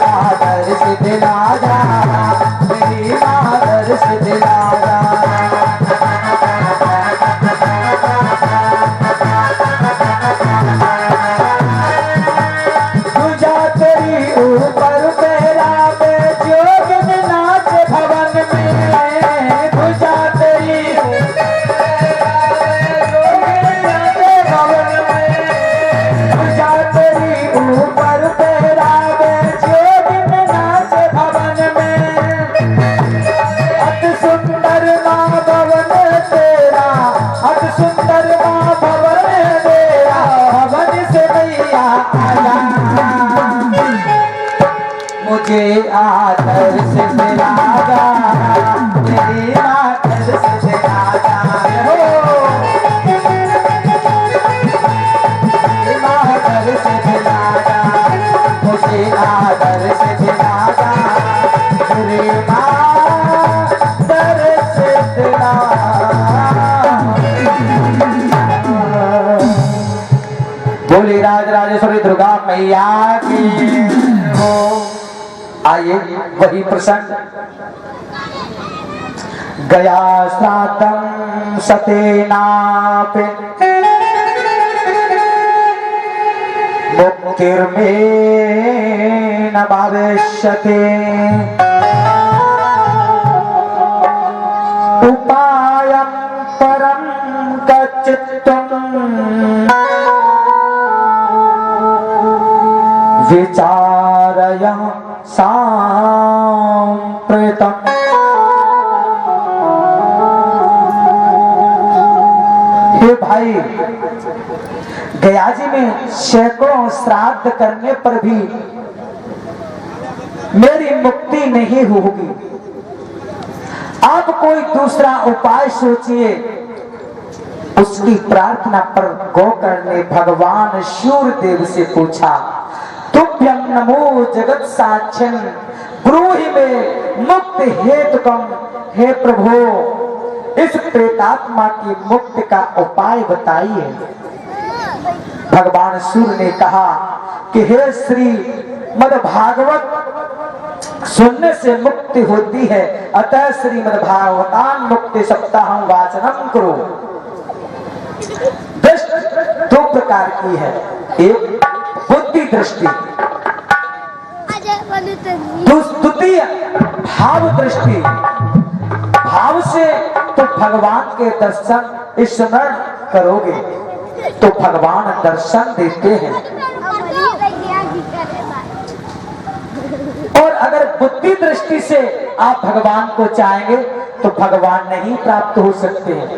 आदर से दिलाना, मेरी आदर से दिलाना। तुझा तेरी ऊपर पैरा पे जोगिन नाच भवन में, तुझा तेरी भवन में, तुझा तेरी ऊपर पैरा सुंदर माँ भवन तेरा, भवन से मैया आया मुझे आदर से दिलाना, मेरी आदर से दिलाना। आदर से दिलाना, मुझे आदर से दिलाना, मेरी आदर से दिलाना। बोली राज राजेश्वरी दुर्गा मैया की हो। आइए वही प्रसंग। गया श्राद्धं सतेनापि मुक्तिर्मे न भविष्यति, उपायं परं गच्छित्वम् विचारय साम्प्रतम्। हे भाई, गया जी में सैकड़ों श्राद्ध करने पर भी मेरी मुक्ति नहीं होगी। आप कोई दूसरा उपाय सोचिए। उसकी प्रार्थना पर गोकर्ण ने भगवान सूर्यदेव से पूछा, तुभ्यं नमो जगत साक्षिन् ब्रूहि मे मुक्ति हेतुकम्। हे प्रभु, इस प्रेतात्मा की मुक्ति का उपाय बताइए। भगवान सूर्य ने कहा कि हे श्री मद्भागवत सुनने से मुक्ति होती है, अतः श्रीमद्भागवतान मुक्ति सप्ताहं वाचनम करो। दृष्टि दो प्रकार की है, एक बुद्धि दृष्टि, द्वितीय भाव दृष्टि। भाव से तो भगवान के दर्शन स्मरण करोगे तो भगवान दर्शन देते हैं, और अगर बुद्धि दृष्टि से आप भगवान को चाहेंगे तो भगवान नहीं प्राप्त हो सकते हैं।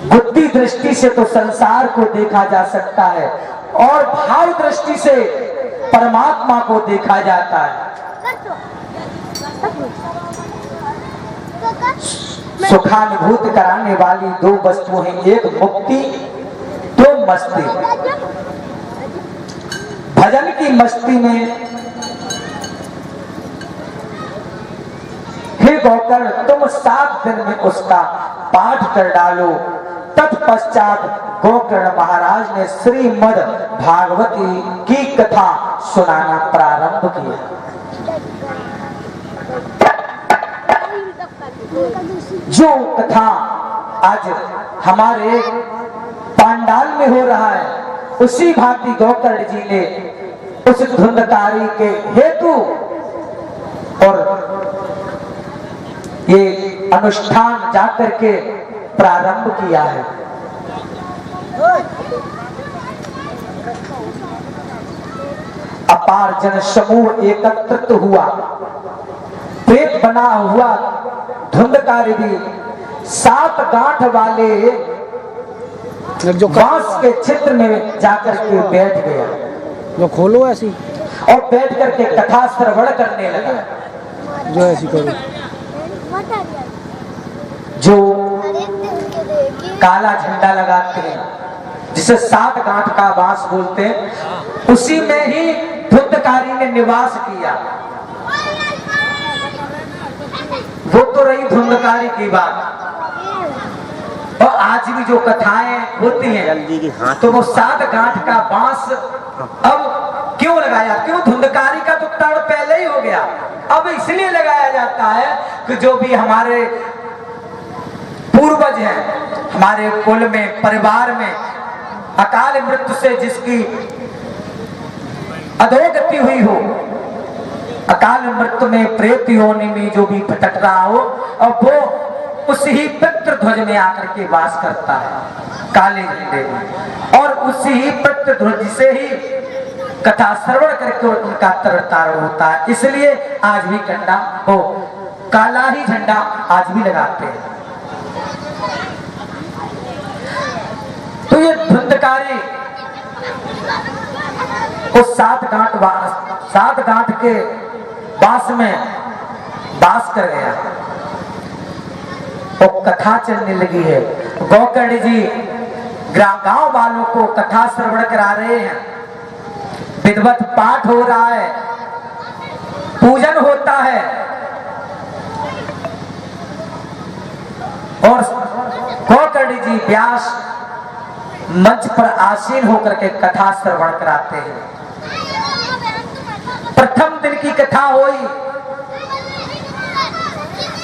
बुद्धि दृष्टि से तो संसार को देखा जा सकता है और भाव दृष्टि से परमात्मा को देखा जाता है। सुखानुभूति कराने वाली दो वस्तुएं हैं, एक मुक्ति, दो मस्ती। भजन की मस्ती में हे गोकर्ण, तुम 7 दिन में उसका पाठ कर डालो। तत्पश्चात गोकर्ण महाराज ने श्रीमद् भागवती की कथा सुनाना प्रारंभ किया। जो कथा आज हमारे पांडाल में हो रहा है, उसी भांति गोकर्ण जी ने उस धुंधकारी के हेतु और ये अनुष्ठान जाकर के प्रारंभ किया है। अपार जन समूह एकत्रित हुआ, पेट बना हुआ धुंधकारी भी 7 गांठ वाले बांस के चित्र में जाकर के बैठ गया। जो खोलो ऐसी और बैठ करके कथा श्रवण करने लगा। जो ऐसी करो, जो काला झंडा लगाते हैं जिसे 7 गांठ का बांस बोलते हैं, उसी में ही धुंधकारी ने निवास किया। वो तो रही धुंधकारी की बात। और आज भी जो कथाएं होती हैं तो वो 7 गांठ का बांस अब क्यों लगाया? क्यों? धुंधकारी का तो तड़ पहले ही हो गया। अब इसलिए लगाया जाता है कि जो भी हमारे पूर्वज हैं, हमारे कुल में, परिवार में अकाल मृत्यु से जिसकी अधोगति हुई हो, अकाल मृत्यु में प्रेत योनि में जो भी भटक रहा हो, और वो उसी पितृ ध्वज में आकर के वास करता है, काले झंडे में। और उसी पितृ ध्वज से ही कथा श्रवण करके उनका तरण होता है। इसलिए आज भी झंडा हो, काला ही झंडा आज भी लगाते हैं। तो ये धुंधकारी उस 7 गांठ के बांस में बास कर गया। वो कथा चलने लगी है। गोकर्ण जी गांव वालों को कथा श्रवण करा रहे हैं, विधिवत पाठ हो रहा है, पूजन होता है, और गोकर्ण जी व्यास मंच पर आसीन होकर के कथा श्रवण कराते हैं। प्रथम दिन की कथा हुई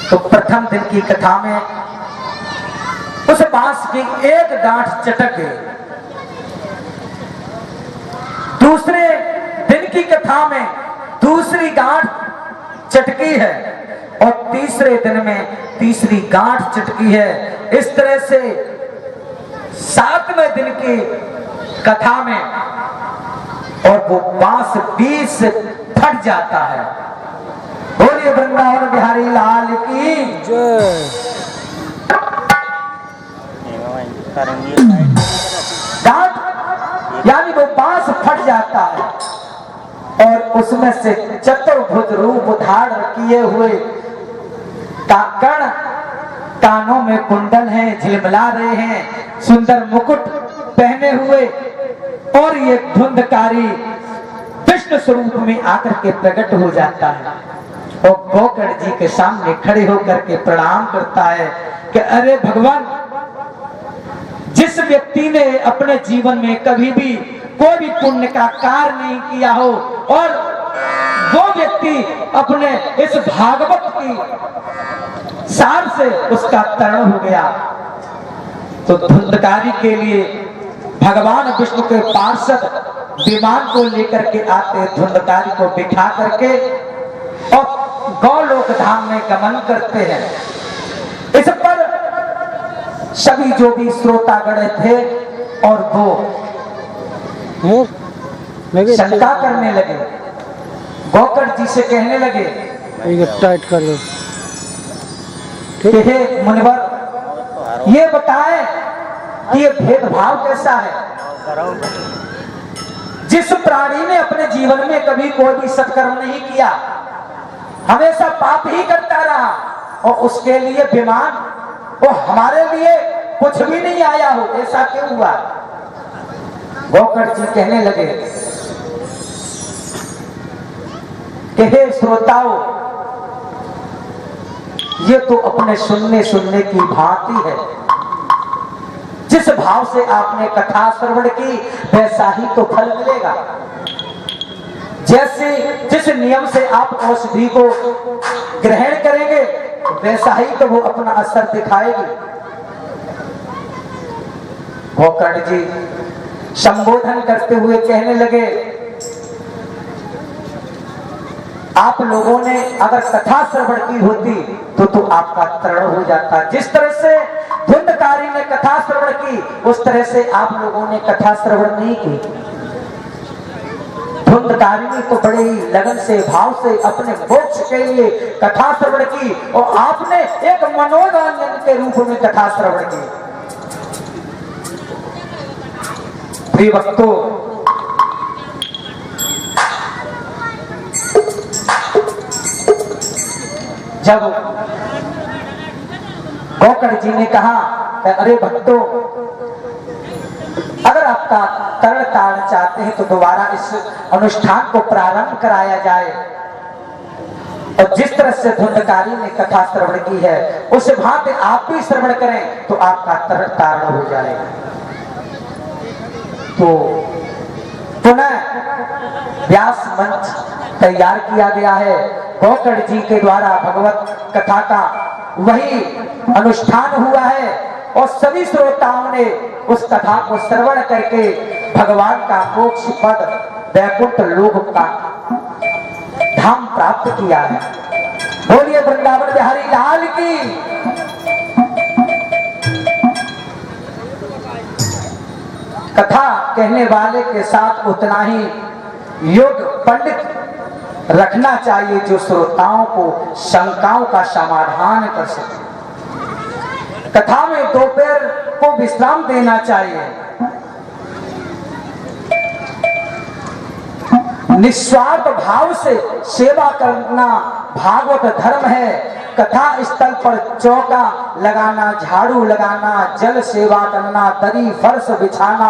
तो प्रथम दिन की कथा में उस बांस की 1 गांठ चटक गई। दूसरे दिन की कथा में दूसरी गांठ चटकी है, और तीसरे दिन में तीसरी गांठ चटकी है। इस तरह से 7वें दिन की कथा में और वो बांस 20 से फट जाता है। बोलिए वृंदावन बिहारी लाल की जय। गांठ यानी वो बांस फट जाता है, और उसमें से चतुर्भुज रूप धारण किए हुए कण कानों में कुंडल हैं, झिलमिला रहे हैं, सुंदर मुकुट पहने हुए, और ये धुंधकारी कृष्ण स्वरूप में आकर के प्रकट हो जाता है। और गोकर्ण जी के सामने खड़े होकर के प्रणाम करता है कि अरे भगवान, जिस व्यक्ति ने अपने जीवन में कभी भी कोई भी पुण्य का कार्य नहीं किया हो, और वो व्यक्ति अपने इस भागवत की सार से उसका तरण हो गया, तो धुंधकारी के लिए भगवान विष्णु के पार्षद विमान को लेकर के आते, धुंधकारी को बिठा करके और गौलोक धाम में गमन करते हैं। इस पर सभी जो भी श्रोतागण थे और वो शंका करने लगे, गोकर्ण जी से कहने लगे, टाइट कर लो। हे मुनिवर, ये बताएं कि ये भेदभाव कैसा है? जिस प्राणी ने अपने जीवन में कभी कोई भी सत्कर्म नहीं किया, हमेशा पाप ही करता रहा, और उसके लिए विमान, वो हमारे लिए कुछ भी नहीं आया हो, ऐसा क्यों हुआ? गोकर्ण जी कहने लगे कि हे श्रोताओं, ये तो अपने सुनने की भांति है। जिस भाव से आपने कथा श्रवण की वैसा ही तो फल मिलेगा। जैसे जिस नियम से आप औषधि को ग्रहण करेंगे वैसा ही तो वो अपना असर दिखाएगी। गोकर्ण जी संबोधन करते हुए कहने लगे, आप लोगों ने अगर कथा श्रवण की होती तो आपका तरण हो जाता। जिस तरह से धुंधकारी ने कथा श्रवण की, उस तरह से आप लोगों ने कथा श्रवण नहीं की। धुंधकारी ने तो बड़े ही लगन से, भाव से अपने मोक्ष के लिए कथा श्रवण की, और आपने एक मनोरंजन के रूप में कथा श्रवण की। प्रिय भक्तों, जब गोकर्ण जी ने कहा, अरे भक्तों, अगर आपका तरण तारण चाहते हैं तो दोबारा इस अनुष्ठान को प्रारंभ कराया जाए, और जिस तरह से धुंधकारी ने कथा श्रवण की है उस भांति आप भी श्रवण करें तो आपका तरण तारण हो जाएगा। तो पुनः व्यास मंच तैयार किया गया है। गोकर्ण जी के द्वारा भगवत कथा का वही अनुष्ठान हुआ है, और सभी श्रोताओं ने उस कथा को श्रवण करके भगवान का मोक्ष पद वैकुंठ लोक का धाम प्राप्त किया है। बोलिए वृंदावन बिहारी लाल की। कथा कहने वाले के साथ उतना ही योग पंडित रखना चाहिए जो श्रोताओं को शंकाओं का समाधान कर सके। कथा में दोपहर को विश्राम देना चाहिए। निस्वार्थ भाव से सेवा करना भागवत धर्म है। कथा स्थल पर चौका लगाना, झाड़ू लगाना, जल सेवा करना, दरी फर्श बिछाना,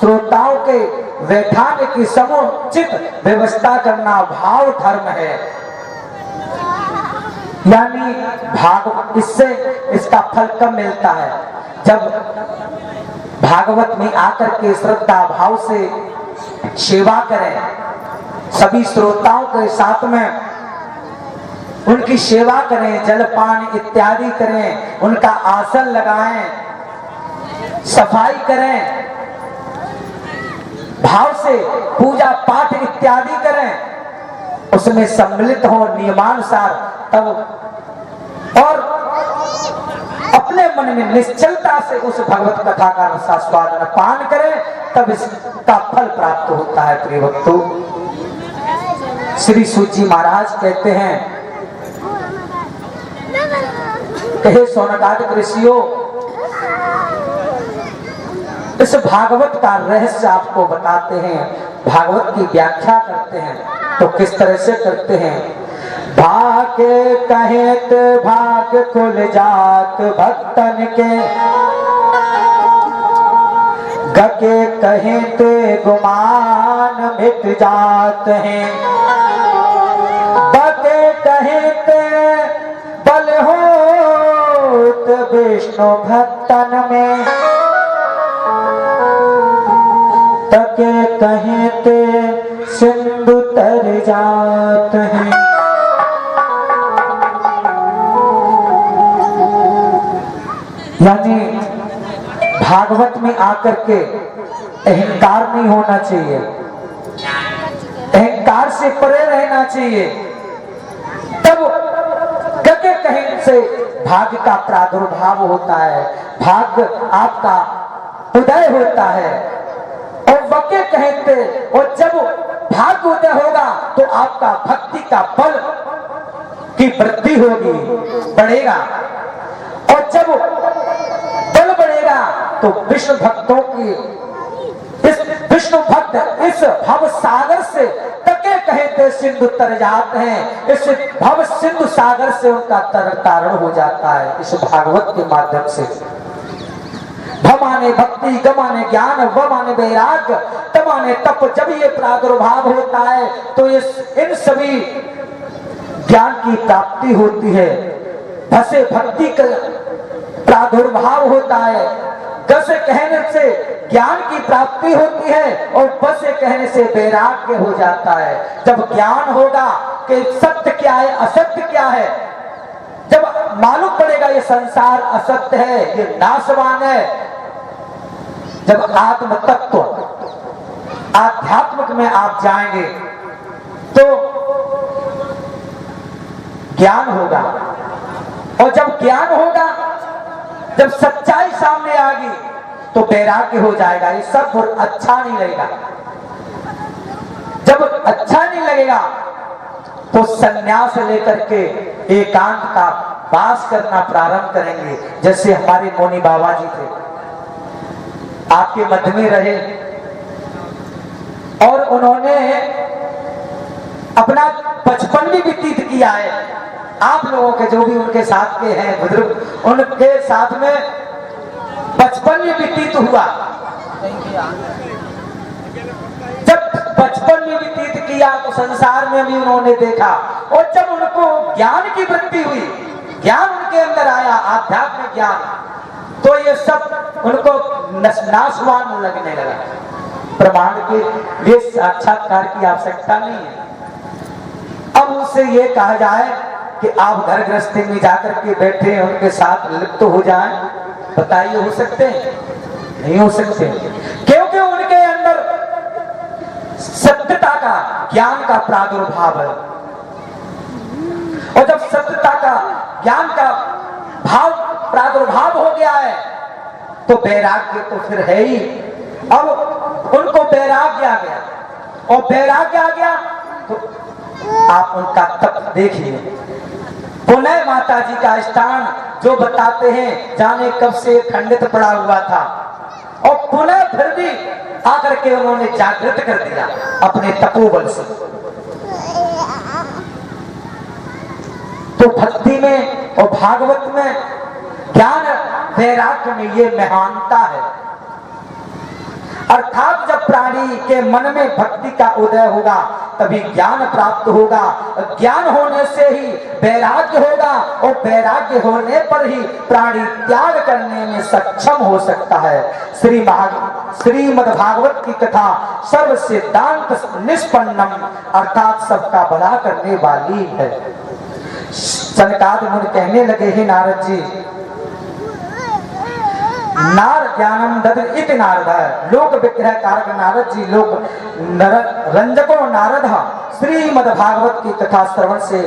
श्रोताओं के बैठाने की समुचित व्यवस्था करना भाव धर्म है। यानी भागवत, इससे इसका फल कब मिलता है? जब भागवत में आकर के श्रद्धा भाव से सेवा करें, सभी श्रोताओं के साथ में उनकी सेवा करें, जलपान इत्यादि करें, उनका आसन लगाएं, सफाई करें, भाव से पूजा पाठ इत्यादि करें, उसमें सम्मिलित हो नियमानुसार, तब और अपने मन में निश्चलता से उस भगवत कथा का रसास्वादन पान करें, तब इसका फल प्राप्त होता है। प्रिय भक्तों, श्री सूत जी महाराज कहते हैं, कहे सौनकादिक ऋषियों, इस भागवत का रहस्य आपको बताते हैं, भागवत की व्याख्या करते हैं। तो किस तरह से करते हैं? भाग कहेत भाग खुल जात भक्तन के, गके कहेते गुमान मिट जात हैं, बके कहेते बल होत विष्णु भक्तन में, तके कहेते सिंधु तर जात हैं। यानी भागवत में आकर के अहंकार नहीं होना चाहिए, अहंकार से परे रहना चाहिए, तब गके कहीं से भाग्य का प्रादुर्भाव होता है, भाग्य आपका उदय होता है। और वके कहते, और जब भाग्य उदय होगा तो आपका भक्ति का बल की वृद्धि होगी, बढ़ेगा, और जब बल बढ़ेगा तो विष्णु भक्तों की, इस विष्णु भक्त इस भव सागर से तके कहते सिंधु तर जाते हैं, इस भव सिंधु सागर से उनका तारण हो जाता है इस भागवत के माध्यम से। भमाने भक्ति, गमाने ज्ञान, वमाने वैराग्य, तमाने तप, जब ये प्रादुर्भाव होता है तो इन सभी ज्ञान की प्राप्ति होती है। भसे भक्ति का प्रादुर्भाव होता है, गसे कहने से ज्ञान की प्राप्ति होती है, और बसे कहने से वैराग्य हो जाता है। जब ज्ञान होगा कि सत्य क्या है, असत्य क्या है, जब मालूम पड़ेगा ये संसार असत्य है, ये नाशवान है, जब आत्म तत्व आध्यात्मिक में आप जाएंगे तो ज्ञान होगा, और जब ज्ञान होगा, जब सच्चाई सामने आ गई तो वैराग्य हो जाएगा। ये सब अच्छा नहीं लगेगा। जब अच्छा नहीं लगेगा तो संन्यास लेकर के एकांत का वास करना प्रारंभ करेंगे। जैसे हमारे मोनी बाबा जी थे, आपके मध्य में रहे और उन्होंने अपना बचपन भी व्यतीत किया है। आप लोगों के जो भी उनके साथ के हैं बुजुर्ग, उनके साथ में बचपन भी व्यतीत हुआ। जब बचपन में व्यतीत किया तो संसार में भी उन्होंने देखा, और जब उनको ज्ञान की वृत्ति हुई, ज्ञान उनके अंदर आया, आध्यात्मिक ज्ञान, तो ये सब उनको नाशवान लगने लगा। प्रमाण के लिए साक्षात्कार की आवश्यकता नहीं है। अब उससे ये कहा जाए कि आप घर गृहस्थी में जाकर के बैठे उनके साथ लिप्त हो जाएं, बताइए हो सकते हैं? नहीं हो सकते, क्योंकि उनके अंदर सत्यता का, ज्ञान का प्रादुर्भाव है। और जब सत्यता का, ज्ञान का भाव प्रादुर्भाव हो गया है तो वैराग्य तो फिर है ही। अब उनको वैराग्य आ गया, और वैराग्य आ गया तो आप उनका तप देखिए। पुनः माता जी का स्थान जो बताते हैं जाने कब से खंडित पड़ा हुआ था, और पुनः फिर भी आकर के उन्होंने जागृत कर दिया अपने तपोबल से। तो भक्ति में और भागवत में, ज्ञान वैराग्य में ये महानता है। अर्थात जब प्राणी के मन में भक्ति का उदय होगा तभी ज्ञान प्राप्त होगा, ज्ञान होने से ही वैराग्य होगा, और वैराग्य होने पर ही प्राणी त्याग करने में सक्षम हो सकता है। श्रीमद् भागवत की कथा सर्व सिद्धांत निष्पन्नम, अर्थात सबका भला करने वाली है। सनकादि मुनि कहने लगे, हे नारद जी, नार ज्ञानम दद इति नारद, लोक विग्रह कारक नारद जी, लोक रंजको नारद। श्रीमद् भागवत की कथा श्रवण से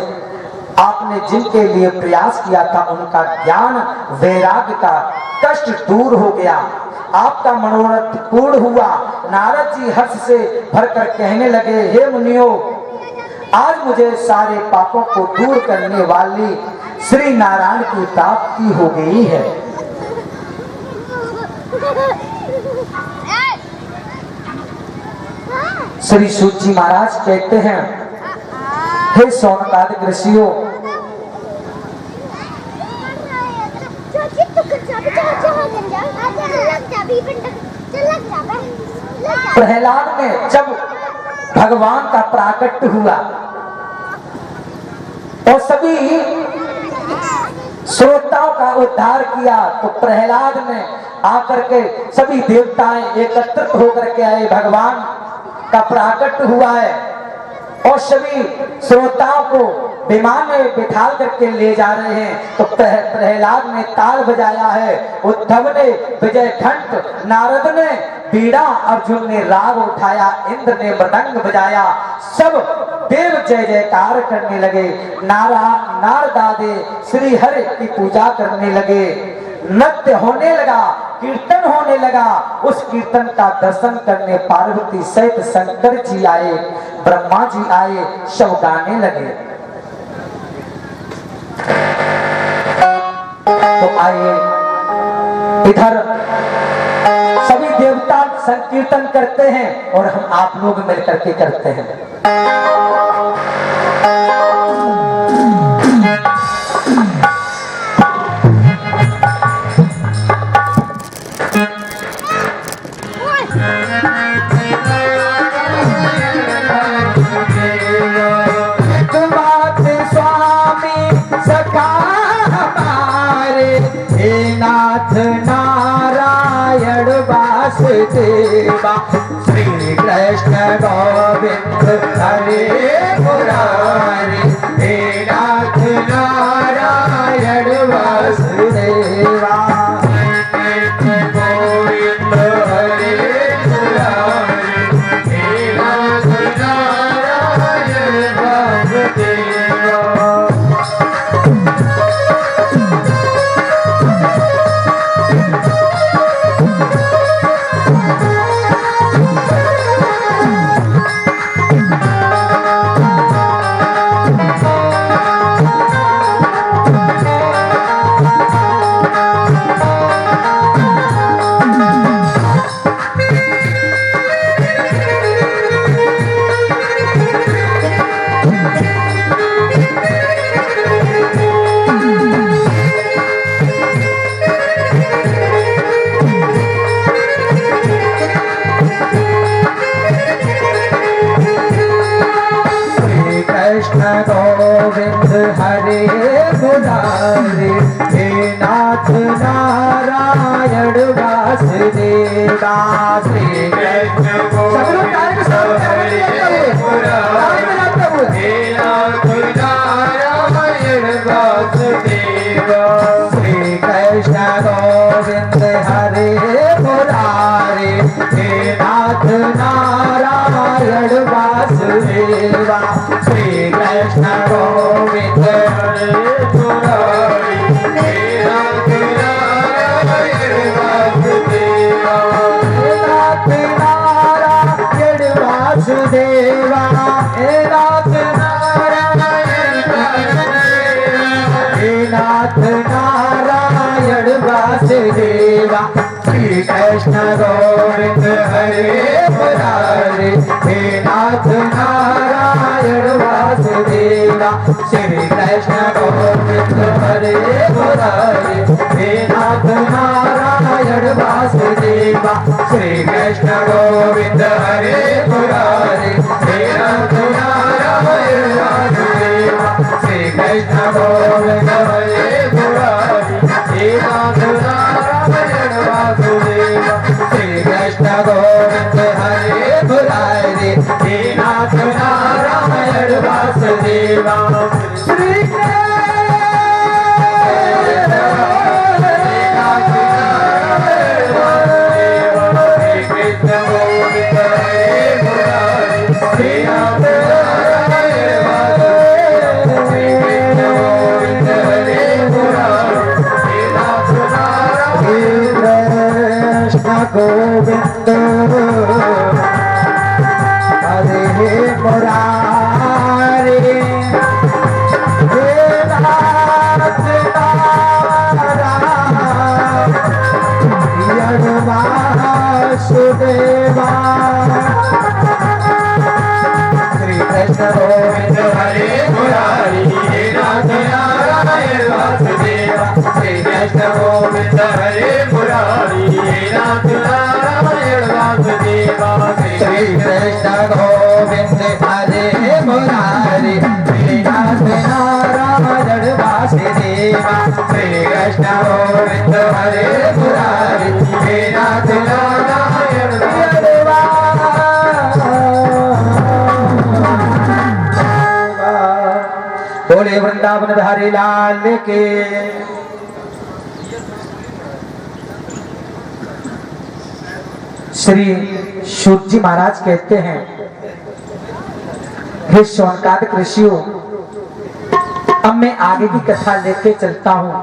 आपने जिनके लिए प्रयास किया था उनका ज्ञान वैराग्य का कष्ट दूर हो गया, आपका मनोरथ पूर्ण हुआ। नारद जी हर्ष से भरकर कहने लगे, हे मुनियों, आज मुझे सारे पापों को दूर करने वाली श्री नारायण की प्राप्ति हो गई है। श्री सूत जी महाराज कहते हैं, हे सौनकादिक ऋषियों, प्रहलाद ने जब भगवान का प्राकट्य हुआ और सभी श्रोताओं का उद्धार किया, तो प्रहलाद ने आकर के सभी देवताएं एकत्रित होकर के आए, भगवान का प्राकट्य हुआ है, और सभी श्रोताओं को विमान में बिठा करके ले जा रहे हैं। तो प्रहलाद ने ताल बजाया है, उद्धव ने विजय घंट, नारद ने बीड़ा, अर्जुन ने राग उठाया, इंद्र ने मृदंग बजाया, सब देव जय जयकार करने लगे। नारदादे श्री हरि की पूजा करने लगे, नृत्य होने लगा, कीर्तन होने लगा। उस कीर्तन का दर्शन करने पार्वती सहित शंकर जी आए, ब्रह्मा जी आए, सब गाने लगे। तो आइए इधर सभी देवता संकीर्तन करते हैं और हम आप लोग मिलकर के करते हैं। नारायण वासुदेवा श्री कृष्ण गोविंद हरे मुरारी, हे नाथ नारायण वासुदेवा गोविंद हरे मुरारी, हे कृष्ण गोविंद हरे मुरारी, हे नाथ नारायण वासुदेवा। श्री कृष्ण गोविंद हरे मुरारी, हे नाथ नारायण वासुदेवा। श्री कृष्ण गोविंद हरे मुरारी, हे नाथ नारायण वासुदेवा। श्री कृष्ण गोविंद हरे मुरारी, हे नाथ नारायण वासुदेवा। श्री कृष्ण गोविंद हरे मुरारी, हे नाथ नारायण वासुदेवा। श्री गोविंद हरे मुरारी, हे नाथ नारायण वासुदेवा। श्री कृष्ण गोविंद हरे मुरारी, हे नाथ नारायण वासुदेवा। श्री कृष्ण गोविंद हरे मुरारी, हे नाथ नारायण वासुदेवा। श्री कृष्ण गोविंद हरे मुरारी, हे नाथ नारायण वासुदेवा। श्री कृष्ण गोविंद हरे मुरारी, हे नाथ नारायण वासुदेवा। बोले वृंदावन बिहारी लाल के। श्री सूत जी महाराज कहते हैं, हे शौनकादिक ऋषियों, अब मैं आगे की कथा लेके चलता हूं।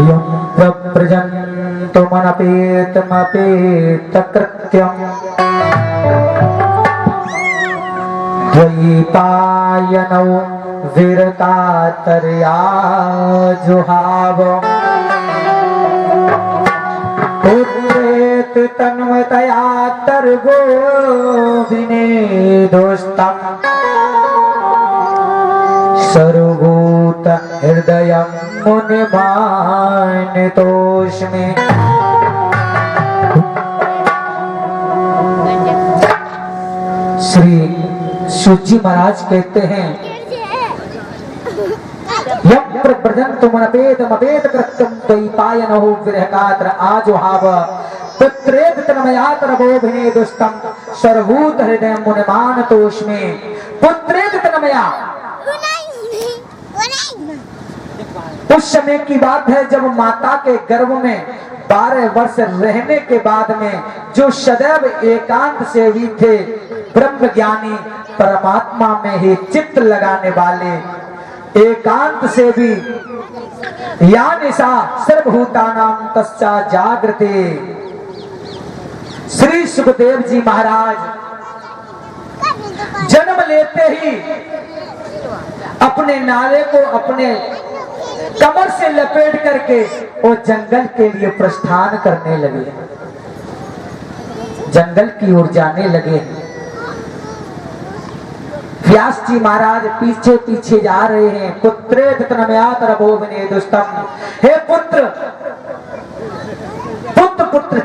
यं प्रव्रजन्तमनपेतमपेतकृत्यम् द्वैपायनौ विरकातर्या जुहाव। पुत्रेत तन्वतया तर्गो विनेदोस्तम् सर्वभूत हृदयं मुनिमानितोऽस्मि। श्री सूत जी महाराज कहते हैं, यं प्रव्रजन्तमनपेतमपेत कृत्यं द्वैपायनौ विरहकातर आजुहाव। पुत्रेत तन्मयातरवोभिनेदुस्तं सर्वभूत हृदयं मुनिमानतोऽस्मि। पुत्रेत तन्मया, उस समय की बात है जब माता के गर्भ में 12 वर्ष रहने के बाद में जो सदैव एकांत से भी थे, ब्रह्म ज्ञानी परमात्मा में ही चित्त लगाने वाले, एकांत से भी या निशा सर्वभूतानां तस्या जागृते। श्री सुखदेव जी महाराज जन्म लेते ही अपने नारे को अपने कमर से लपेट करके वो जंगल के लिए प्रस्थान करने लगे, जंगल की ओर जाने लगे। व्यास जी महाराज पीछे पीछे जा रहे हैं। पुत्रेत तन्मयातरवोभिनेदुस्तं, हे पुत्र पुत्र पुत्र